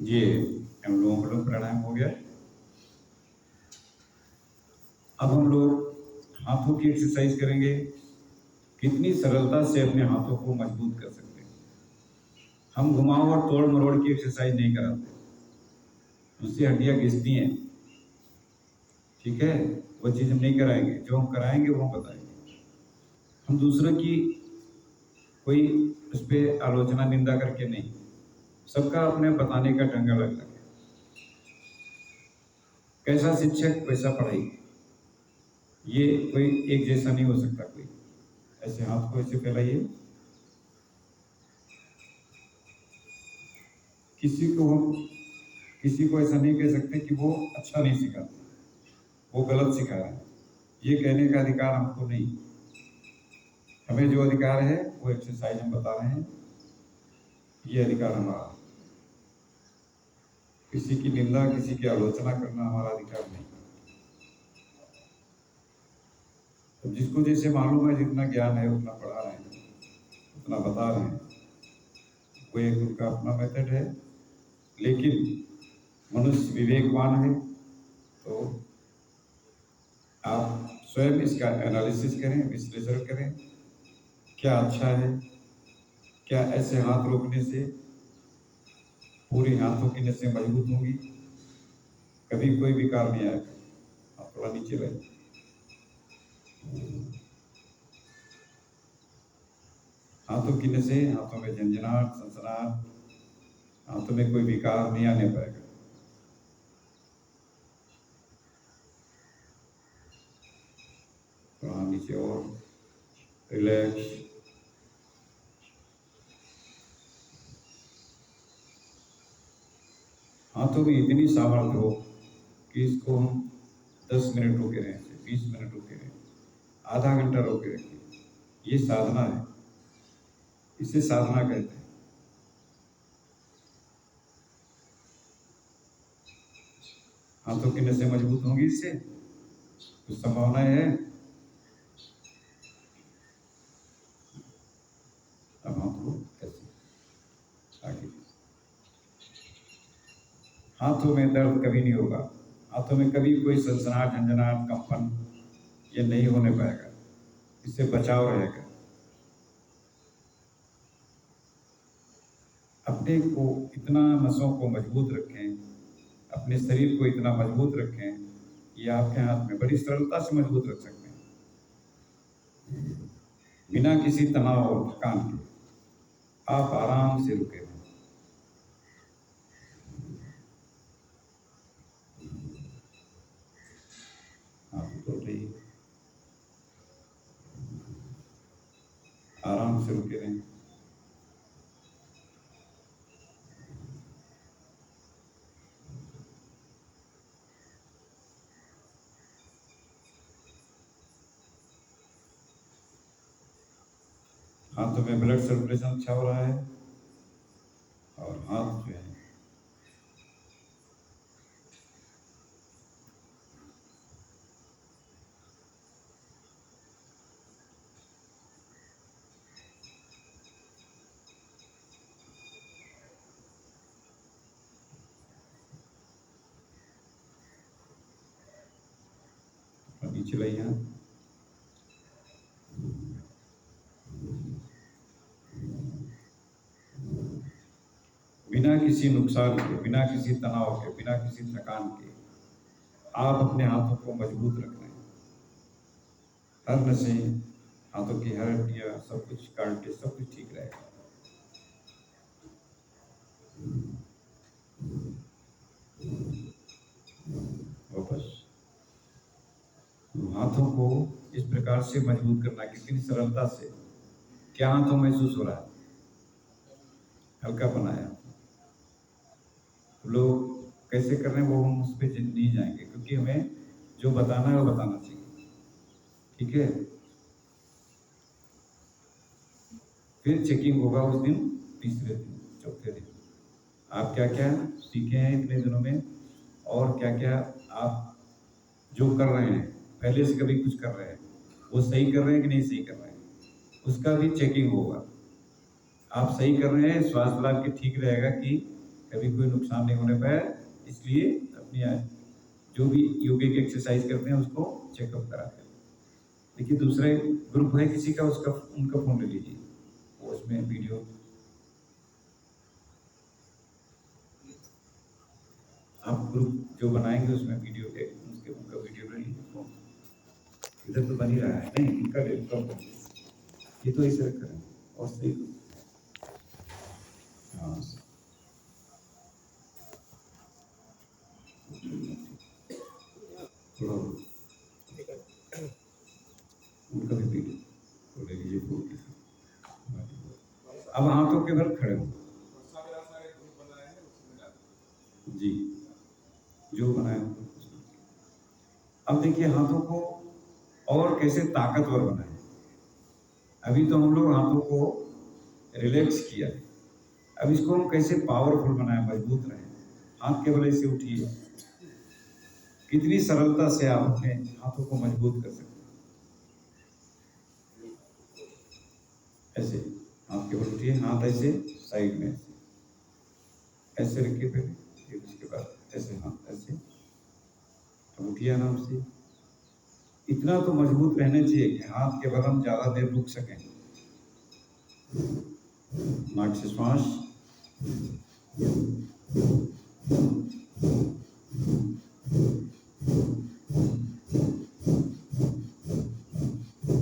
ये अनुलोम विलोम प्राणायाम हो गया। अब हम लोग हाथों की एक्सरसाइज करेंगे। कितनी सरलता से अपने हाथों को मजबूत कर सकते हैं। हम घुमाव और तोड़ मरोड़ की एक्सरसाइज नहीं कराते, उससे हड्डियां घिसती हैं, ठीक है। वो चीज हम नहीं कराएंगे, जो हम कराएंगे वो हम बताएंगे। हम दूसरों की कोई उस पर आलोचना निंदा करके नहीं, सबका अपने बताने का ढंग अलग अलग है। कैसा शिक्षक वैसा पढ़ाई, ये कोई एक जैसा नहीं हो सकता। कोई ऐसे हाथ को ऐसे फैलाइए, किसी को ऐसा नहीं कह सकते कि वो अच्छा नहीं सिखाता, वो गलत सिखा रहा है। ये कहने का अधिकार हमको नहीं। हमें जो अधिकार है वो एक्सरसाइज हम बता रहे हैं, ये अधिकार हमारा। किसी की निंदा, किसी की आलोचना करना हमारा अधिकार नहीं। तो जिसको जैसे मालूम है, जितना ज्ञान है उतना पढ़ा रहे हैं, उतना बता रहे हैं। कोई एक उनका अपना मेथड है, लेकिन मनुष्य विवेकवान है, तो आप स्वयं इसका एनालिसिस करें, विश्लेषण करें, क्या अच्छा है, क्या ऐसे हाथ रोकने से पूरी हाथों की नसें मजबूत होंगी, कभी कोई विकार नहीं आएगा। आप थोड़ा नीचे रहे, हाथों की नसें, हाथों में झंझनाहट, सनसनाहट, हाथों में कोई विकार नहीं आने पाएगा। थोड़ा नीचे और रिलैक्स। हाथों में इतनी सामर्थ्य हो कि इसको हम 10 मिनट रोके रहें, 20 मिनट रोके रहें, आधा घंटा रोके रखिए। ये साधना है, इसे साधना कहते हैं। हाथों की नसें मजबूत होंगी, इससे कुछ संभावनाएं है। अब हाथ को ऐसे आगे, हाथों में दर्द कभी नहीं होगा, हाथों में कभी कोई सनसनाहट, झंझनाहट, कंपन ये नहीं होने पाएगा, इससे बचाव रहेगा। अपने को इतना, नसों को मजबूत रखें, अपने शरीर को इतना मजबूत रखें ये आपके हाथ में बड़ी सरलता से मजबूत रख सकते हैं, बिना किसी तनाव और थकान के। आप आराम से रुके रहें। आप तो रहिए, आराम से रुके रहें। हाथों में ब्लड सर्कुलेशन अच्छा हो रहा है और हाथ जो है नीचे लाइए हाथ। बिना किसी नुकसान के, बिना किसी तनाव के, बिना किसी थकान के आप अपने हाथों को मजबूत रख रहे हैं। हर नसें, हाथों की हर हड्डियां, सब कुछ कांटे, सब कुछ ठीक रहेगा। वापस हाथों को इस प्रकार से मजबूत करना, कितनी सरलता से। क्या हाथों महसूस हो रहा है? हल्का बनाया। लोग कैसे कर रहे हैं वो हम उस पर नहीं जाएंगे, क्योंकि हमें जो बताना है वो बताना चाहिए। ठीक है, फिर चेकिंग होगा उस दिन, तीसरे दिन, चौथे दिन। आप क्या क्या सीखे हैं इतने दिनों में, और क्या क्या आप जो कर रहे हैं, पहले से कभी कुछ कर रहे हैं, वो सही कर रहे हैं कि नहीं सही कर रहे हैं, उसका भी चेकिंग होगा। आप सही कर रहे हैं, स्वास्थ्य लाभ के ठीक रहेगा कि कभी कोई नुकसान नहीं होने पाया। इसलिए अपनी जो भी योगा की एक्सरसाइज करते हैं उसको चेकअप कराते हैं। देखिए दूसरा ग्रुप है किसी का, उसका उनका फोन ले लीजिए, वो उसमें वीडियो आप ग्रुप जो बनाएंगे उसमें वीडियो उसके उनका वीडियो ले लीजिए। फोन इधर तो बन ही रहा है, नहीं इनका लैपटॉप ये तो ऐसे करें और सही। हाँ थोड़ा उनका भी वीडियो ले लीजिए फोन के साथ। अब हाथों के बल खड़े हो जी, जो बनाए। अब देखिए हाथों को और कैसे ताकतवर बनाए। अभी तो हम लोग हाथों को रिलैक्स किया, अब इसको हम कैसे पावरफुल बनाए, मजबूत रहे। हाथ के बल से उठिए, कितनी सरलता से आप अपने हाथों को मजबूत कर सकते हैं। ऐसे हाथ के बल उठिए, हाथ ऐसे साइड में ऐसे रखिए पहले, फिर उसके बाद ऐसे हाथ ऐसे, अब उठिए आराम से। इतना तो मजबूत रहना चाहिए कि हाथ के बल हम ज्यादा देर रुक सकें। नाक से श्वास,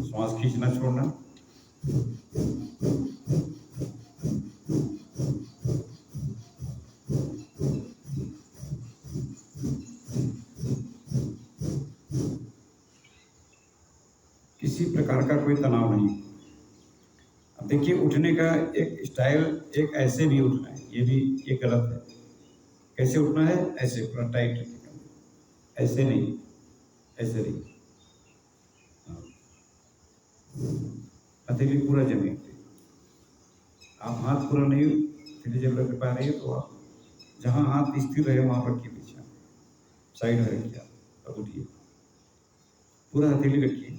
श्वास खींचना छोड़ना। किसी प्रकार का कोई तनाव नहीं। अब देखिए उठने का एक स्टाइल, एक ऐसे भी उठना है, ये भी ये गलत है। कैसे उठना है? ऐसे पूरा टाइट रखिएगा, ऐसे नहीं, ऐसे नहीं। हथेली पूरा जमीन पे, आप हाथ पूरा नहीं हथेली जब रख पा रही है तो आप जहाँ हाथ स्थिर रहे वहां रखिए, पीछे साइड में रखिए। अब उठिए, पूरा हथेली रखिए,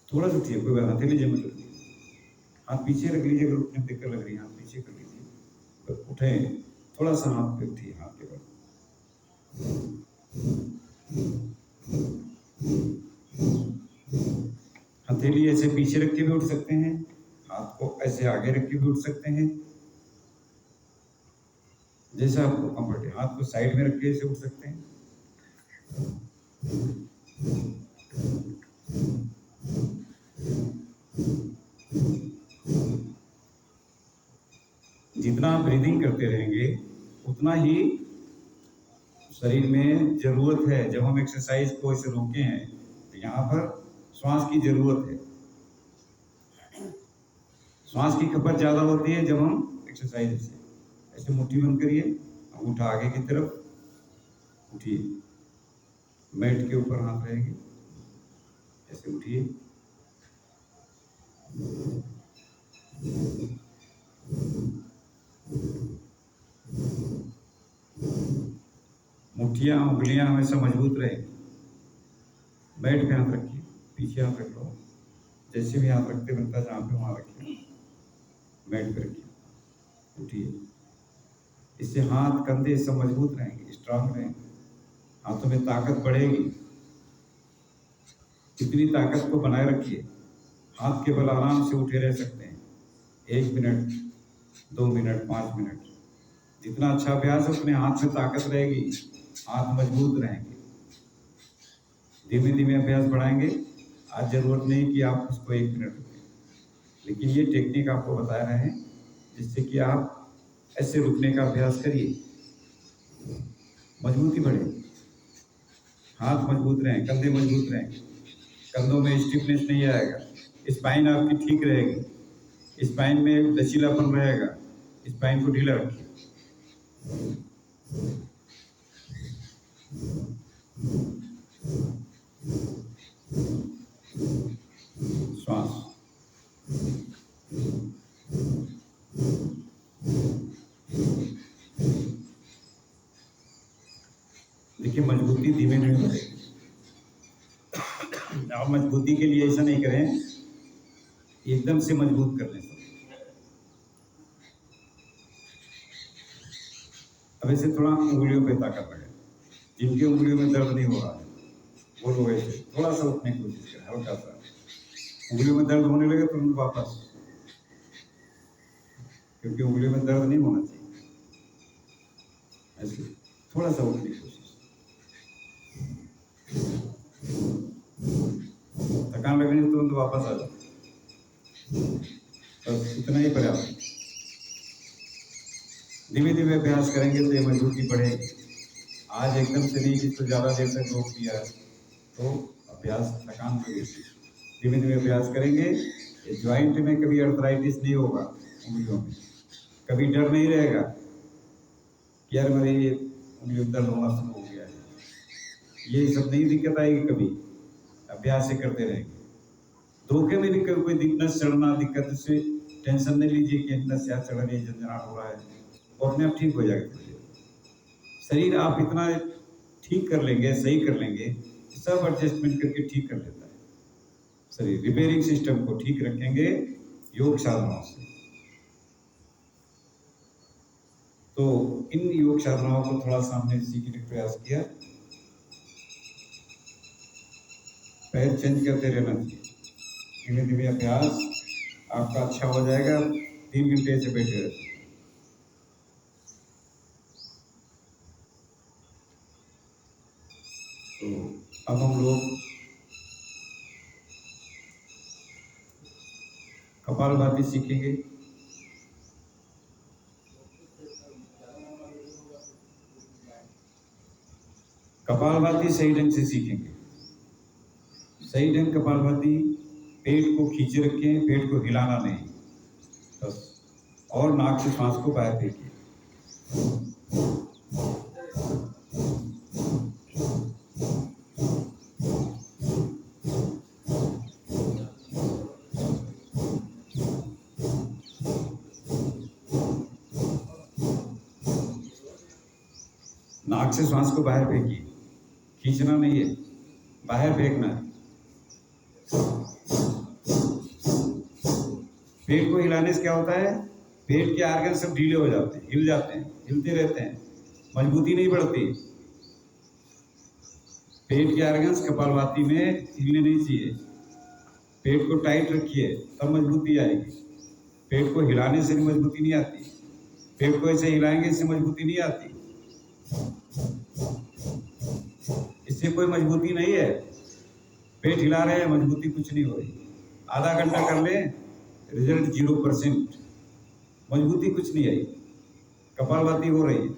थोड़ा सा उठिए, कोई बात हथेली जमीन रखिए, हाथ पीछे रख लीजिए। अगर उठने में दिक्कत लग रही है हाथ पीछे कर लीजिए, उठे थोड़ा सा हाथ पे उठिए, हाथ के बल। हथेली ऐसे पीछे रख के भी उठ सकते हैं, हाथ को ऐसे आगे रख के भी उठ सकते हैं। जैसा आपको कंफर्ट है। हाथ को साइड में रख के इसे उठ सकते हैं। जितना आप ब्रीदिंग करते रहेंगे उतना ही शरीर में जरूरत है। जब हम एक्सरसाइज को ऐसे रोके हैं तो यहाँ पर श्वास की जरूरत है। श्वास की खपत ज्यादा होती है जब हम एक्सरसाइज से ऐसे मुट्ठी बंद करिए, अंगूठा आगे की तरफ उठिए, मैट के ऊपर हाथ रहेंगे, ऐसे उठिए, मुट्ठियां उंगलियां हमेशा मजबूत रहेंगी। मैट पे हाथ रखिए, पीछे हाथ रख लो, जैसे भी हाथ रखते बनता जहाँ पे वहां रखिए, मैट पे रखिए, उठिए। इससे हाथ कंधे सब मजबूत रहेंगे, स्ट्रांग रहेंगे, हाथों में ताकत बढ़ेगी। इतनी ताकत को बनाए रखिए। हाथ केवल आराम से उठे रह सकते हैं 1 मिनट, 2 मिनट, 5 मिनट। जितना अच्छा अभ्यास है उतने हाथ में ताकत रहेगी, हाथ मजबूत रहेंगे। धीमे धीमे अभ्यास बढ़ाएंगे। आज जरूरत नहीं कि आप उसको 1 मिनट रुकें, लेकिन ये टेक्निक आपको बता रहे हैं जिससे कि आप ऐसे रुकने का अभ्यास करिए, मजबूती बढ़े, हाथ मजबूत रहें, कंधे मजबूत रहें, कंधों में स्टिफनेस नहीं आएगा, स्पाइन आपकी ठीक रहेगी, स्पाइन में लचीलापन रहेगा। स्पाइन को ढीला रखिए। श्वास, देखिए मजबूती धीमे धीमे बढ़ेगी। आप मजबूती के लिए ऐसा नहीं करें एकदम से मजबूत करने से। अब ऐसे थोड़ा उंगलियों पे ताकत लगे, जिनकी उंगलियों में दर्द नहीं हो रहा है वो लोग ऐसे थोड़ा सा उठने की कोशिश करें, हल्का सा। उंगलियों में दर्द होने लगे तुरंत वापस, क्योंकि उंगलियों में दर्द नहीं होना चाहिए। ऐसे थोड़ा सा उठने की कोशिश, थकान लगने से तुरंत वापस आ जाओ, बस इतना ही पर्याप्त। धीमे धीमे अभ्यास करेंगे तो ये मजबूती बढ़ेगी। आज एकदम से नहीं कि तो ज़्यादा देर तक रोक दिया तो अभ्यास थकान लगेगी। धीमे धीमे अभ्यास करेंगे, ये ज्वाइंट में कभी अर्थराइटिस नहीं होगा, उंगलियों में कभी डर नहीं रहेगा कि यार मेरे ये उंगलियों में दर्द होना शुरू हो गया है, ये सब नहीं दिक्कत आएगी कभी। अभ्यास से करते रहेंगे। धोखे में भी कभी कोई नस चढ़ना दिक्कत से टेंशन नहीं लीजिए कि नस या चढ़ रही, झंझनाट हो रहा है, वो अपने आप ठीक हो जाएगा। शरीर आप इतना ठीक कर लेंगे, सही कर लेंगे, सब एडजस्टमेंट करके ठीक कर लेता है शरीर। रिपेयरिंग सिस्टम को ठीक रखेंगे योग साधनाओं से। तो इन योग साधनाओं को थोड़ा सामने सीखने का प्रयास किया। पैर चेंज करते रहना चाहिए। धीमे धीमे अभ्यास आपका अच्छा हो जाएगा। 3 घंटे से बैठे रहते। तो अब हम लोग कपालभाति सीखेंगे। कपालभाति सही ढंग से सीखेंगे। सही ढंग कपालभाति, पेट को खींचे रखें, पेट को हिलाना नहीं बस, और नाक से सांस को बाहर फेंकिए। नाक से सांस को बाहर फेंकिए, खींचना नहीं है, बाहर फेंकना है। पेट को हिलाने से क्या होता है, पेट के आर्गन सब ढीले हो जाते हैं, हिल जाते हैं, हिलते रहते हैं, मजबूती नहीं बढ़ती। पेट के आर्गन्स कपालभाति में हिलने नहीं चाहिए। पेट को टाइट रखिए तब मजबूती आएगी। पेट को हिलाने से मजबूती नहीं आती। पेट को ऐसे हिलाएंगे, इससे मजबूती नहीं आती, इससे कोई मजबूती नहीं है। पेट हिला रहे हैं, मजबूती कुछ नहीं हो रही। आधा घंटा कर लें, रिजल्ट 0%, मजबूती कुछ नहीं आई। कपालभाति हो रही है,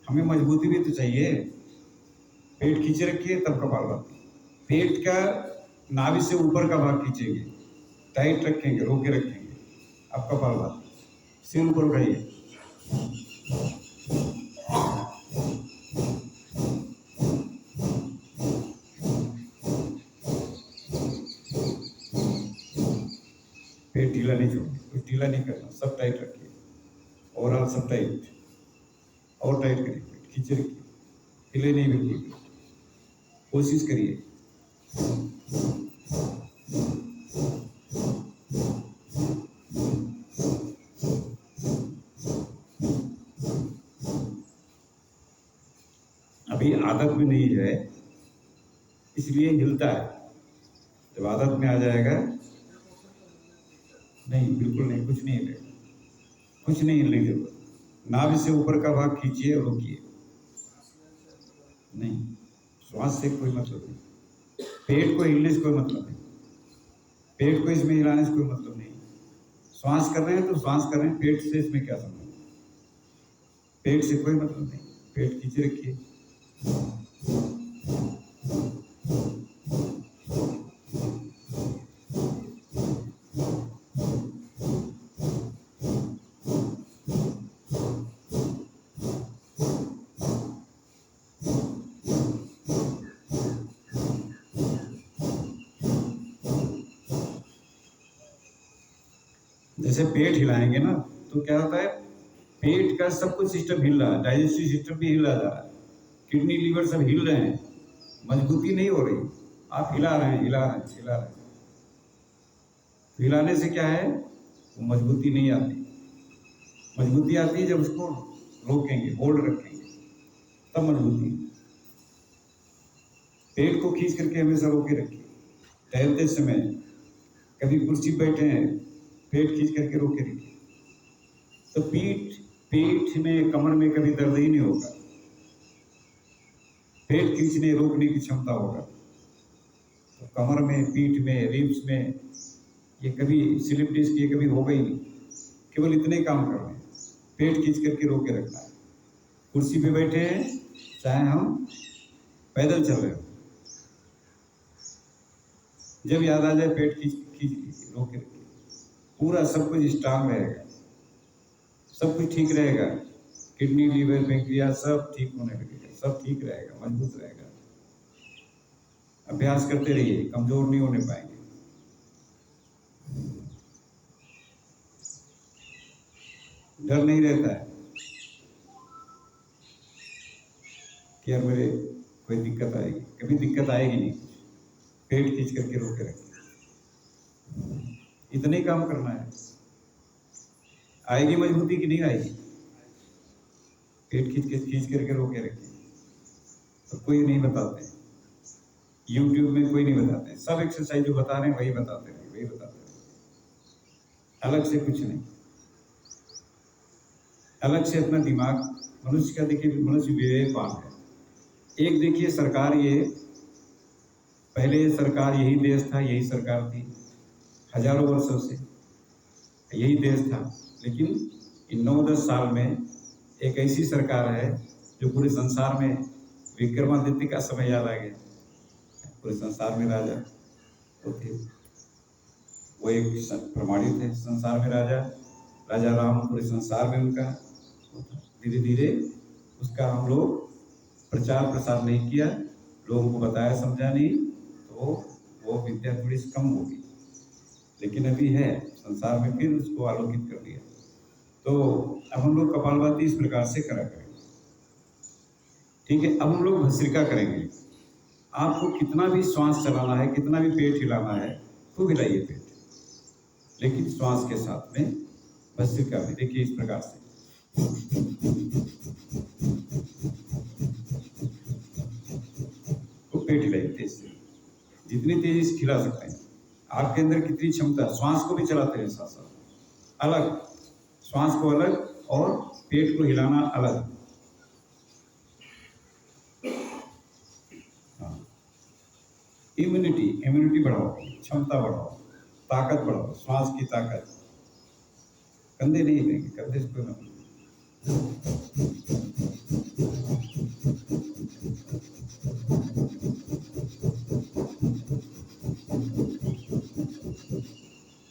हमें मजबूती भी तो चाहिए। पेट खींचे रखिए तब कपालभाति। पेट का नाभि से ऊपर का भाग खींचेंगे, टाइट रखेंगे, रोके रखेंगे, अब कपालभाति। सिर ऊपर उठाइए, पेट ढीला नहीं छोड़ना, कुछ ढीला नहीं करना, सब टाइट रखिए। ओवरऑल सब टाइट, और टाइट करिए, पेट खींचे रखिए, हिले नहीं बिल्कुल। कोशिश करिए। अभी आदत में नहीं है, इसलिए हिलता है। जब आदत में आ जाएगा, नहीं बिल्कुल नहीं, कुछ नहीं हिलेगा, कुछ नहीं हिलने की जरूरत। नाभि से ऊपर का भाग खींचिए और रोकिए। नहीं, श्वास से कोई मतलब नहीं, पेट को हिलने से कोई मतलब नहीं, पेट को इसमें हिलाने से कोई मतलब नहीं। श्वास कर रहे हैं तो श्वास कर रहे हैं, पेट से इसमें क्या संबंध? पेट से कोई मतलब नहीं, पेट खींचे रखिए। जैसे पेट हिलाएंगे ना तो क्या होता है, पेट का सब कुछ सिस्टम हिल रहा है, डाइजेस्टिव सिस्टम भी हिल रहा है, किडनी लीवर सब हिल रहे हैं, मजबूती नहीं हो रही। आप हिला रहे हैं, हिला रहे हैं, हिला रहे हैं। हिलाने से क्या है, वो मजबूती नहीं आती। मजबूती आती है जब उसको रोकेंगे, होल्ड रखेंगे, तब मजबूती। पेट को खींच करके हमेशा रोके रखिए। टहलते समय कभी कुर्सी बैठे हैं, पेट खींच करके रोके रखिए, तो पेट में, कमर में कभी दर्द ही नहीं होगा। पेट खींचने रोकने की क्षमता होगा, तो कमर में, पीठ में, रिब्स में ये कभी स्लिप डिस्क ये कभी होगा ही नहीं। केवल इतने काम कर रहे हैं, पेट खींच करके रोके रखना है। कुर्सी पे बैठे हैं, चाहे हम पैदल चल रहे हो, जब याद आ जाए पेट खींच लीजिए, रोके रखिए। पूरा सब कुछ स्ट्रांग रहेगा, सब कुछ ठीक रहेगा। किडनी, लीवर, पैंक्रियास सब ठीक होने लगेगा, सब ठीक रहेगा, मजबूत रहेगा। अभ्यास करते रहिए, कमजोर नहीं होने पाएंगे। डर नहीं रहता है कि यार मेरे कोई दिक्कत आएगी, कभी दिक्कत आएगी नहीं। पेट खींच करके रोके रखिए, इतने ही काम करना है। आएगी मजबूती कि नहीं आएगी? पेट खींच करके रोके रखिए। तो कोई नहीं बताते, YouTube में कोई नहीं बताते, सब एक्सरसाइज जो बता रहे हैं वही बताते हैं, वही बताते हैं, अलग से कुछ नहीं। अलग से अपना दिमाग, मनुष्य का देखिए, मनुष्य विवेकवान है। एक देखिए सरकार, ये पहले सरकार यही देश था, यही सरकार थी, हजारों वर्षों से यही देश था। लेकिन इन 9-10 साल में एक ऐसी सरकार है जो पूरे संसार में, विक्रमादित्य का समय याद आ गया, पूरे संसार में राजा वो थे, वो एक प्रमाणित है संसार में राजा, राजा राम पूरे संसार में उनका। धीरे धीरे उसका हम लोग प्रचार प्रसार नहीं किया, लोगों को बताया समझा नहीं, तो वो विद्या थोड़ी कम होगी। लेकिन अभी है संसार में, फिर उसको आलोकित कर दिया। तो अब हम लोग कपालभाति इस प्रकार से करा करेंगे, ठीक है। अब हम लोग भस्त्रिका करेंगे। आपको कितना भी श्वास चलाना है, कितना भी पेट हिलाना है, तो हिलाइए पेट, लेकिन श्वास के साथ में भस्त्रिका भी। देखिए इस प्रकार से तो पेट हिलाइए तेज से, जितनी तेजी से खिला सकते हैं। आपके अंदर कितनी क्षमता, श्वास को भी चलाते हैं साथ साथ, अलग श्वास को अलग और पेट को हिलाना अलग। हाँ, इम्यूनिटी बढ़ाओ, क्षमता बढ़ाओ, ताकत बढ़ाओ, श्वास की ताकत। कंधे नहीं देंगे, कंधे से कोई मतलब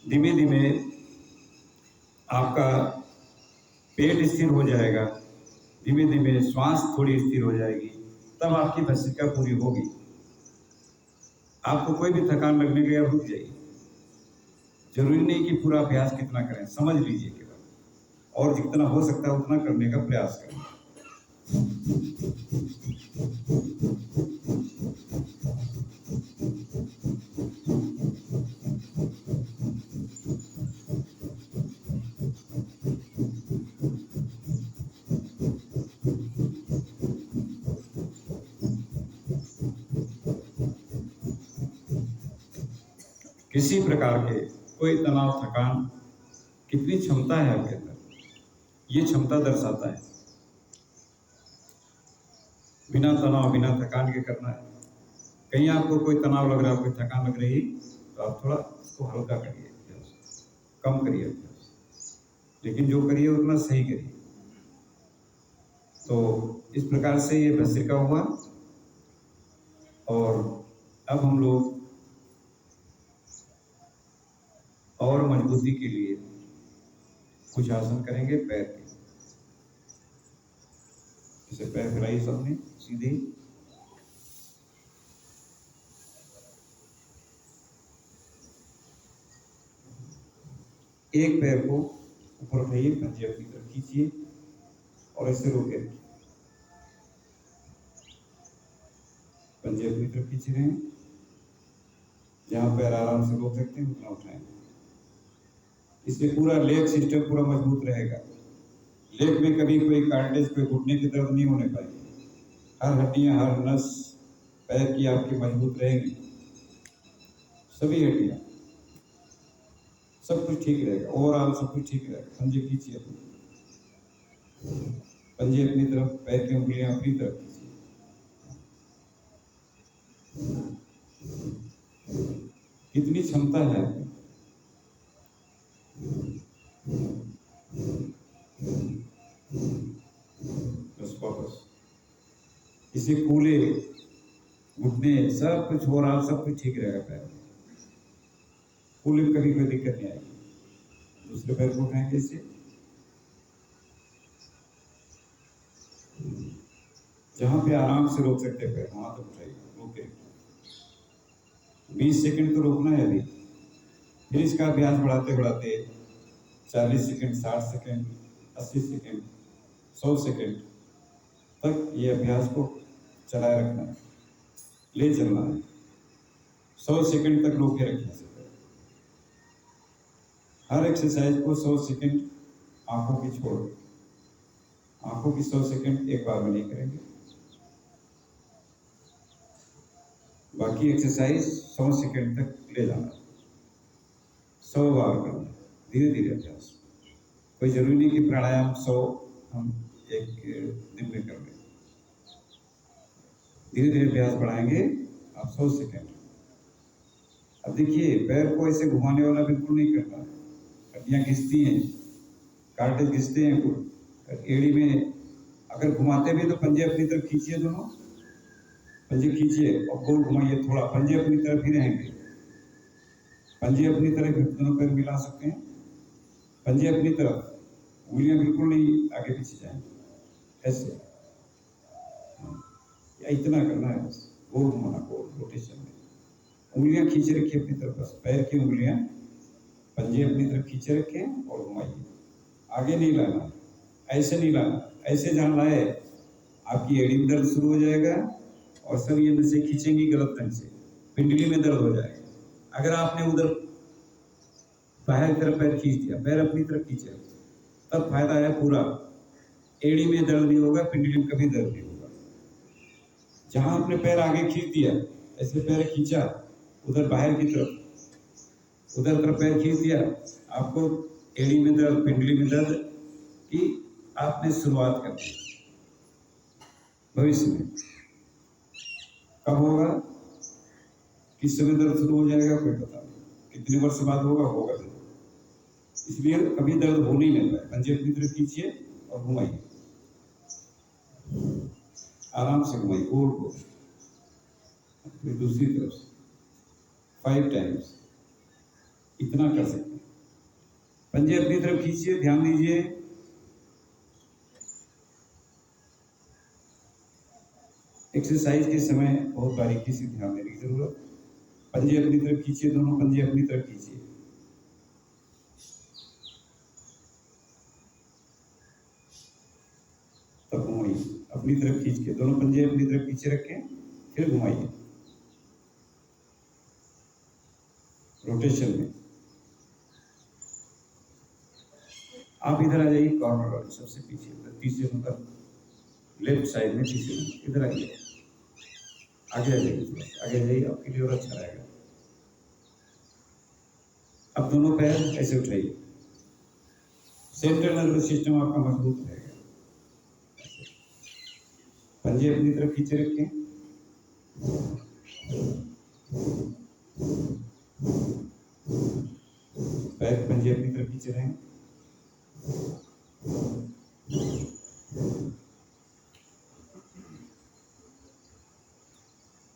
धीमे धीमे आपका पेट स्थिर हो जाएगा, धीमे धीमे श्वास थोड़ी स्थिर हो जाएगी, तब आपकी भस्त्रिका पूरी होगी। आपको कोई भी थकान लगने के या रुक जाइए। जरूरी नहीं कि पूरा अभ्यास कितना करें, समझ लीजिए केवल, और जितना हो सकता है उतना करने का प्रयास करें। किसी प्रकार के कोई तनाव, थकान, कितनी क्षमता है आपके अंदर, ये क्षमता दर्शाता है। बिना तनाव, बिना थकान के करना है। कहीं आपको कोई तनाव लग रहा है, कोई थकान लग रही, तो आप थोड़ा इसको हल्का करिए, कम करिए अभ्यास, लेकिन जो करिए उतना सही करिए। तो इस प्रकार से ये भस्त्रिका हुआ। और अब हम लोग और मजबूती के लिए कुछ आसन करेंगे पैर के। जैसे पैर फैलाइए सबने सीधे, एक पैर को ऊपर उठाइए, पंजे अपनी तरफ खींचिए और ऐसे रोके रखिए। पंजे अपनी तरफ खींच रहे हैं, जहां पैर आराम से रोक सकते हैं उतना उठाएं। इससे पूरा लेग सिस्टम पूरा मजबूत रहेगा। लेग में कभी कोई कार्टिलेज, कोई घुटने की दर्द नहीं होने पाएगी। हर हड्डियां, हर नस पैर की आपकी मजबूत रहेगी, सभी हड्डियां, सब कुछ ठीक रहेगा, ओवरऑल सब कुछ ठीक रहेगा। पंजे खींचिए अपनी, पंजे अपनी तरफ, पैर की उंगलियां अपनी तरफ खींचिए। कितनी क्षमता है आपकी। बस वापस इसे कूले, घुटने, सब कुछ हो रहा, सब कुछ ठीक रहेगा। पैर कूले में कभी कोई दिक्कत नहीं आएगी। दूसरे पैर को उठाएंगे इसे, जहां पे आराम से रोक सकते हैं पैर वहां तक उठाइए, रोके 20 सेकंड तो रोकना है अभी। फिर इसका अभ्यास बढ़ाते बढ़ाते 40 सेकंड, 60 सेकंड, 80 सेकंड, 100 सेकंड तक ये अभ्यास को चलाए रखना है, ले चलना है। 100 सेकंड तक रोके रखना है। हर एक्सरसाइज को 100 सेकंड आंखों की छोड़, आंखों की 100 सेकंड एक बार में नहीं करेंगे। बाकी एक्सरसाइज 100 सेकंड तक ले जाना, 100 बार करना, धीरे धीरे अभ्यास। कोई जरूरी नहीं कि प्राणायाम 100 हम एक दिन में कर लें। धीरे धीरे अभ्यास बढ़ाएंगे आप 100 सेकंड। अब देखिए, पैर को ऐसे घुमाने वाला बिल्कुल नहीं करना है। हड्डियां घिसती हैं, कार्टिलेज घिसते हैं एड़ी में। अगर घुमाते भी तो पंजे अपनी तरफ खींचिए, दोनों पंजे खींचिए और गोल घुमाइए थोड़ा। पंजे अपनी तरफ ही रहेंगे, पंजे अपनी तरफ, दोनों पैर मिला सकते हैं। पंजे अपनी तरफ, उंगलियां बिल्कुल नहीं आगे पीछे जाएंगे, ऐसे। या इतना करना है बस, गोल घुमाना, गोल रोटेशन में। उंगलियां खींचे रखिए अपनी तरफ, बस पैर की उंगलियां पंजे अपनी तरफ खींचे रखें और घुमाइए। आगे नहीं लाना, ऐसे नहीं लाना। ऐसे जहाँ लाए आपकी एड़ी में दर्द शुरू हो जाएगा और सब ये नसें खींचेंगी गलत ढंग से, पिंडली में दर्द हो जाएगा। अगर आपने उधर बाहर की तरफ पैर खींच दिया, पैर अपनी तरफ खींचे, तब फायदा है पूरा। एड़ी में दर्द नहीं होगा, पिंडली में कभी दर्द नहीं होगा। जहां आपने पैर आगे खींच दिया, ऐसे पैर खींचा उधर बाहर की तरफ, उधर तरफ पैर खींच दिया, आपको एड़ी में दर्द, पिंडली में दर्द की आपने शुरुआत कर दी। भविष्य में कब होगा, किस समय दर्द शुरू हो जाएगा कोई पता नहीं, कितने वर्ष बाद होगा दर्द। इसलिए कभी दर्द हो नहीं लगता है। पंजे अपनी तरफ खींचिए और घुमाइए, आराम से घुमाइए, गोल गोल। फिर दूसरी तरफ से 5 टाइम्स, इतना कर सकते हैं। पंजे अपनी तरफ खींचिए, ध्यान दीजिए। एक्सरसाइज के समय बहुत बारीकी से ध्यान देने की जरूरत। पंजे अपनी तरफ खींचिए, दोनों पंजे अपनी तरफ खींचिए। तब घुमाइए, अपनी तरफ खींच के, दोनों पंजे अपनी तरफ पीछे रखें, फिर घुमाइए रोटेशन में। आप इधर आ जाइए, कॉर्नर वाले सबसे पीछे, तीसरे मतलब लेफ्ट साइड में, तीसरे में इधर आइए, आगे आ जाइए, आगे आ जाइए, आपके लिए और अच्छा रहेगा। अब दोनों पैर ऐसे उठाइए, सेंट्रल नर्वस सिस्टम आपका मजबूत रहेगा। पंजे अपनी तरफ खींचे रखें, पैर पंजे अपनी तरफ खींचे रहें।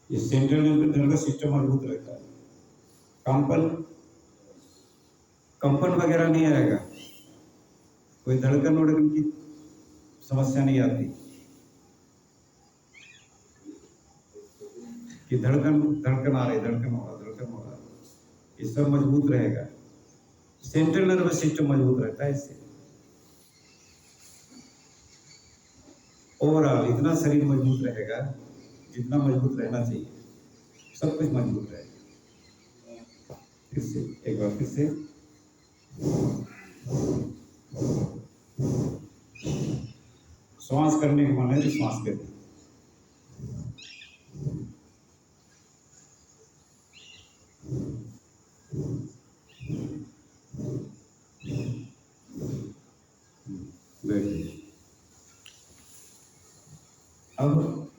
ये सेंट्रल नर्वस सिस्टम मजबूत रहता है। कंपन वगैरह नहीं आएगा, कोई धड़कन वड़कन की समस्या नहीं आती कि धड़कन आ रही, धड़कन हो रहा, ये सब मजबूत रहेगा। सेंट्रल नर्वस सिस्टम मजबूत रहता है इससे। ओवरऑल इतना शरीर मजबूत रहेगा जितना मजबूत रहना चाहिए, सब कुछ मजबूत रहेगा। फिर से एक बार, फिर से श्वास करने के मन है तो श्वास करिए। बैठिए। अब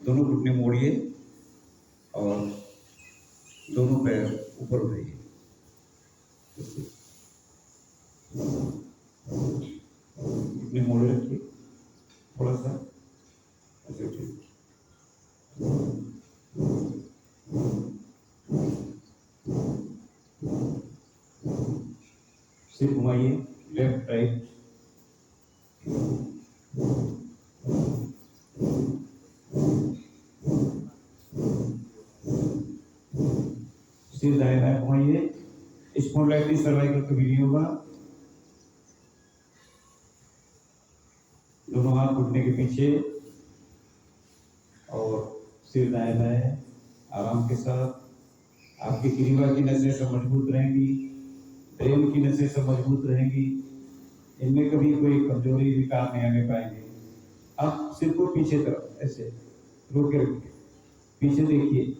दोनों घुटने मोड़िए और दोनों पैर ऊपर उठाइए। घुटने मोड़े रखिए, थोड़ा सा ऐसे उठाइए। सिर घुमाइए, लेफ्ट राइट। सिर दाएं बाएं घुमाइए। स्पॉन्डिलाइटिस सर्वाइकल कभी नहीं होगा। दोनों हाथ घुटने के पीछे और सिर दाएं बाएं आराम के साथ। आपकी ग्रीवा की नसें सब मजबूत रहेंगी, ब्रेन की नसें सब मजबूत रहेंगी, इनमें कभी कोई कमजोरी विकार नहीं आने पाएंगे। आप सिर को पीछे तरफ ऐसे रोके रखिए, पीछे देखिए,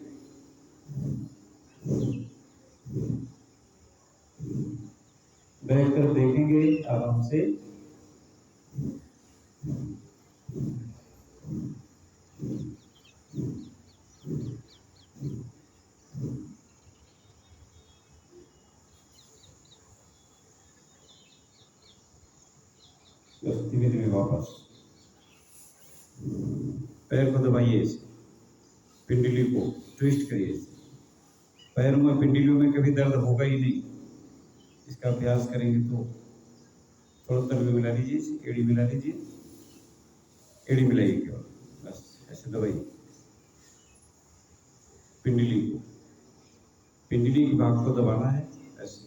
बैठ कर देखेंगे आराम से। बस धीमे धीमे वापस पैर को दबाइए, पिंडली को ट्विस्ट करिए। पैरों में, पिंडलियों में कभी दर्द होगा ही नहीं। इसका अभ्यास करेंगे तो थोड़ा तलवे मिला लीजिए, एड़ी मिला लीजिए, एड़ी मिलाइए केवल, बस ऐसे दबाइए पिंडली को, पिंडली के भाग को दबाना है ऐसे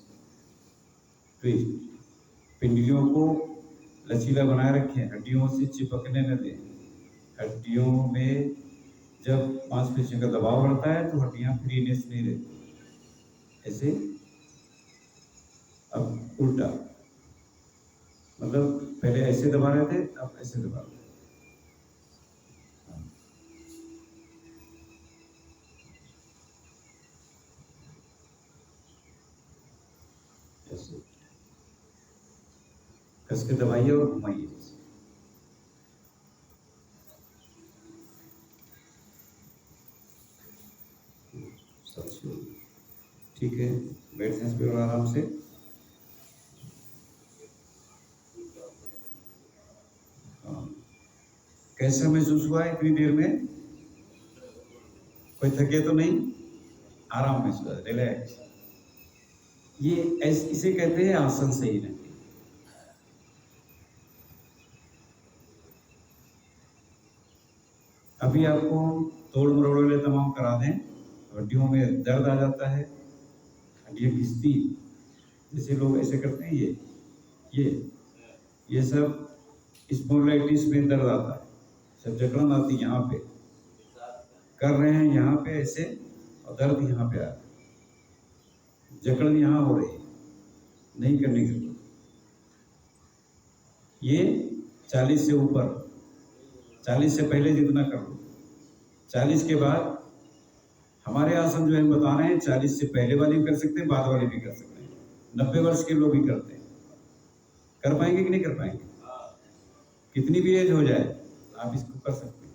ट्विस्ट। पिंडलियों को लचीला बनाए रखें, हड्डियों से चिपकने न दें। हड्डियों में जब मांसपेशियों का दबाव बढ़ता है तो हड्डियां फ्रीनेस नहीं रहती। ऐसे अब उल्टा, मतलब पहले ऐसे दबा रहे थे, अब ऐसे दबा रहे हैं। ऐसे कस के दबाइए और घुमाइए। ठीक है, बैठ जाएं इस पे और आराम से। हाँ। कैसा महसूस हुआ है इतनी देर में? कोई थके तो नहीं? आराम महसूस, रिलैक्स। ये इसे कहते हैं आसन सही रहने। अभी आपको तोड़ मरोड़ वाले तमाम करा दें, हड्डियों में दर्द आ जाता है, हड्डियाँ घिसती, जैसे लोग ऐसे करते हैं, ये सब स्पॉन्डिलाइटिस में दर्द आता है, सब जकड़न आती यहाँ पे, कर रहे हैं यहाँ पे ऐसे और दर्द यहाँ पे आ रहा है, जकड़न यहाँ हो रही है, नहीं करने की जरूरत। ये 40 से ऊपर, 40 से पहले जितना कर लो, 40 के बाद हमारे आसन जो है बता रहे हैं 40 से पहले वाले भी कर सकते हैं, बाद वाले भी कर सकते हैं, 90 वर्ष के लोग भी करते हैं। कर पाएंगे कि नहीं कर पाएंगे? कितनी भी एज हो जाए आप इसको कर सकते हैं।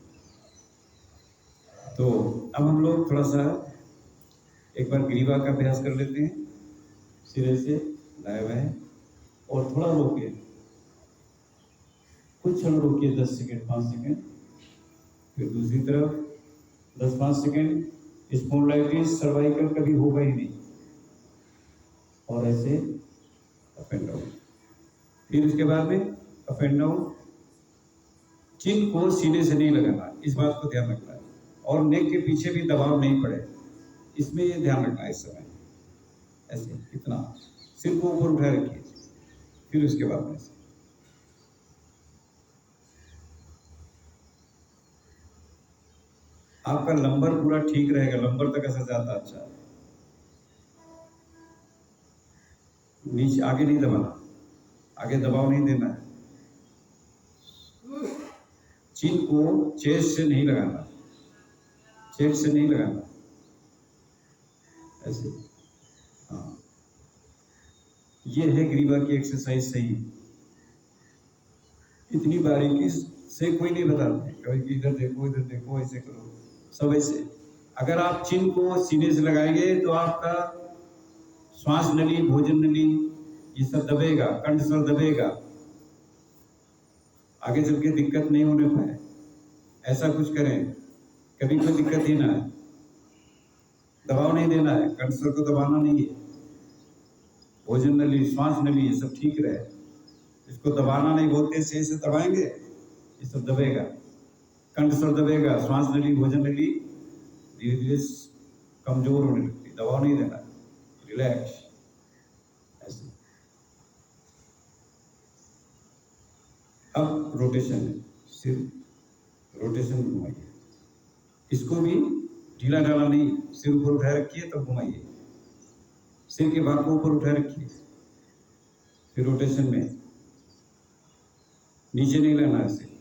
तो अब हम लोग थोड़ा सा एक बार ग्रीवा का अभ्यास कर लेते हैं, सिरे से दाएं बाएं, और थोड़ा रोके, कुछ क्षण रोकिए, 10 सेकेंड 5 सेकेंड, फिर दूसरी तरफ 10-5 सेकेंड। स्पॉन्डिलाइटिस सर्वाइकल कभी होगा ही नहीं, और ऐसे अप एंड डाउन। फिर उसके बाद में अप एंड डाउन। चिन को सीने से नहीं लगाना, इस बात को ध्यान रखना है, और नेक के पीछे भी दबाव नहीं पड़े, इसमें ये ध्यान रखना है। इस समय ऐसे इतना सिर को ऊपर उठाए रखिए, फिर उसके बाद में ऐसे। आपका लंबर पूरा ठीक रहेगा, लंबर तक ऐसा जाता अच्छा। नीचे आगे नहीं दबाना, आगे दबाव नहीं देना है। चिन को चेस्ट से नहीं लगाना, चेस्ट से नहीं लगाना, ऐसे। हाँ, ये है ग्रीवा की एक्सरसाइज सही। इतनी बारीकी से कोई नहीं बताते, कभी कि इधर देखो ऐसे करो, सब ऐसे। अगर आप चिन को सीने से लगाएंगे तो आपका श्वास नली, भोजन नली, ये सब दबेगा, कंठ स्वर दबेगा, आगे चल के दिक्कत नहीं होने पाए। ऐसा कुछ करें, कभी कोई दिक्कत ही ना है। दबाव नहीं देना है, कंठ स्वर को दबाना नहीं है, भोजन नली, श्वास नली, ये सब ठीक रहे, इसको दबाना नहीं, बोलते से इसे दबाएंगे, ये सब दबेगा, कंठ स्वर दबेगा, श्वास नली, भोजन नली धीरे धीरे कमजोर होने लगती। दबाव नहीं देना, रिलैक्स ऐसे। अब रोटेशन है, सिर रोटेशन घुमाइए, इसको भी ढीला ढाला नहीं, सिर ऊपर उठाए रखिए तब घुमाइए, सिर के भाग को ऊपर उठाए रखिए, फिर रोटेशन में नीचे नहीं लेना है, सिर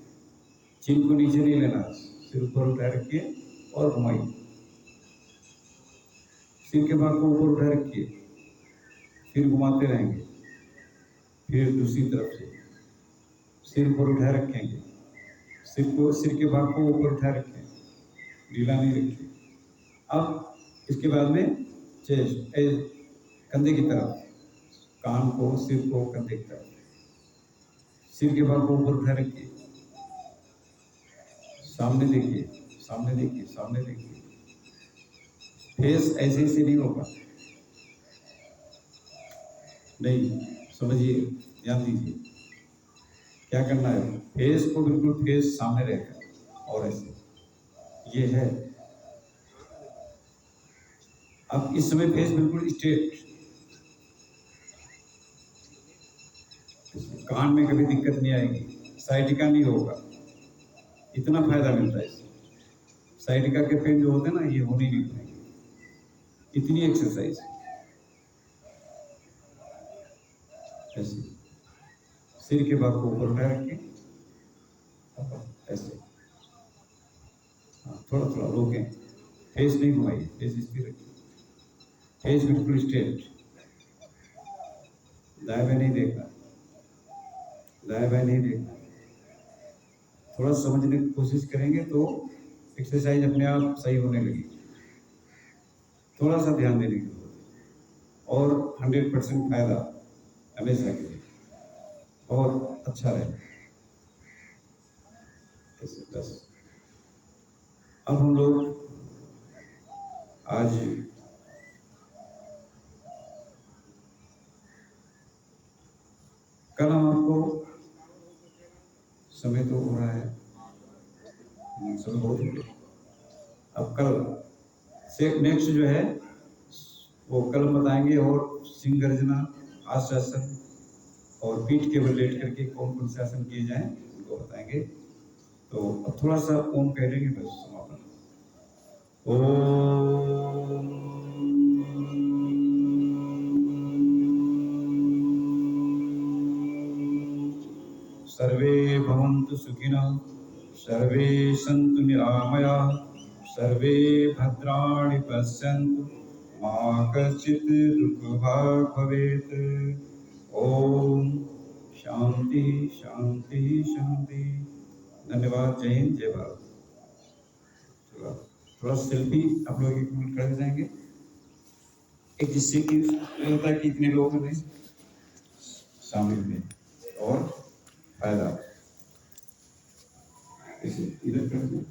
चिन को नीचे नहीं लेना, सिर ऊपर उठाए रखिए और घुमाइए, सिर के भाग को ऊपर उठाए रखिए, फिर घुमाते रहेंगे, फिर दूसरी तरफ से सिर ऊपर उठाए रखेंगे, सिर के भाग को ऊपर उठाए रखें, ढीला नहीं रखिए। अब इसके बाद में चेस्ट, कंधे की तरफ, कान को, सिर को कंधे की तरफ, सिर के भाग को ऊपर उठाए रखिए, सामने देखिए, सामने देखिए, सामने देखिए। फेस ऐसे ऐसे नहीं होगा, नहीं, समझिए, ध्यान दीजिए क्या करना है। फेस को बिल्कुल फेस सामने रहेगा, और ऐसे ये है। अब इस समय फेस बिल्कुल स्ट्रेट, कान में कभी दिक्कत नहीं आएगी, साइटिका नहीं होगा, इतना फायदा मिलता है इससे। साइटिका के पेन जो होते हैं ना, ये होने नहीं पाएंगे, इतनी एक्सरसाइज ऐसे। सिर के भाग को ऊपर उठाए रखिए, ऐसे। हाँ, थोड़ा थोड़ा रोकें, फेस नहीं घुमाइए, फेस स्थिर रखिए, फेस बिल्कुल स्ट्रेट, दाएं बाएं नहीं देखना, दाएं बाएं नहीं देखना। थोड़ा समझने की कोशिश करेंगे तो एक्सरसाइज अपने आप सही होने लगेगी। थोड़ा सा ध्यान देने की जरूरत है। और 100% फायदा हमेशा के लिए और अच्छा रहे। ऐसे बस अब हम लोग आज कल हम आपको समय तो हो रहा है, समय बहुत हो गया। अब कल से नेक्स्ट जो है वो कल बताएंगे और सिंह गर्जना, आश्वासन और पीठ के बल लेट करके कौन कौन से आसन किए जाएं उनको बताएंगे। तो अब थोड़ा सा ओम कह लेंगे बस समापन। ओम सर्वे भवन्तु सुखिनः, सर्वे सन्तु निरामयाः, सर्वे भद्राणि पश्यन्तु, मा कश्चित् दुःखभाग् भवेत्। ओम शांति शांति शांति। धन्यवाद। जय हिंद, जय भारत। चलो थोड़ा सेल्फी आप लोग एक मिनट कर जाएंगे, एक जिससे कि होता है कि इतने लोग हैं शामिल हुए और फायदा इसे इधर कर दें।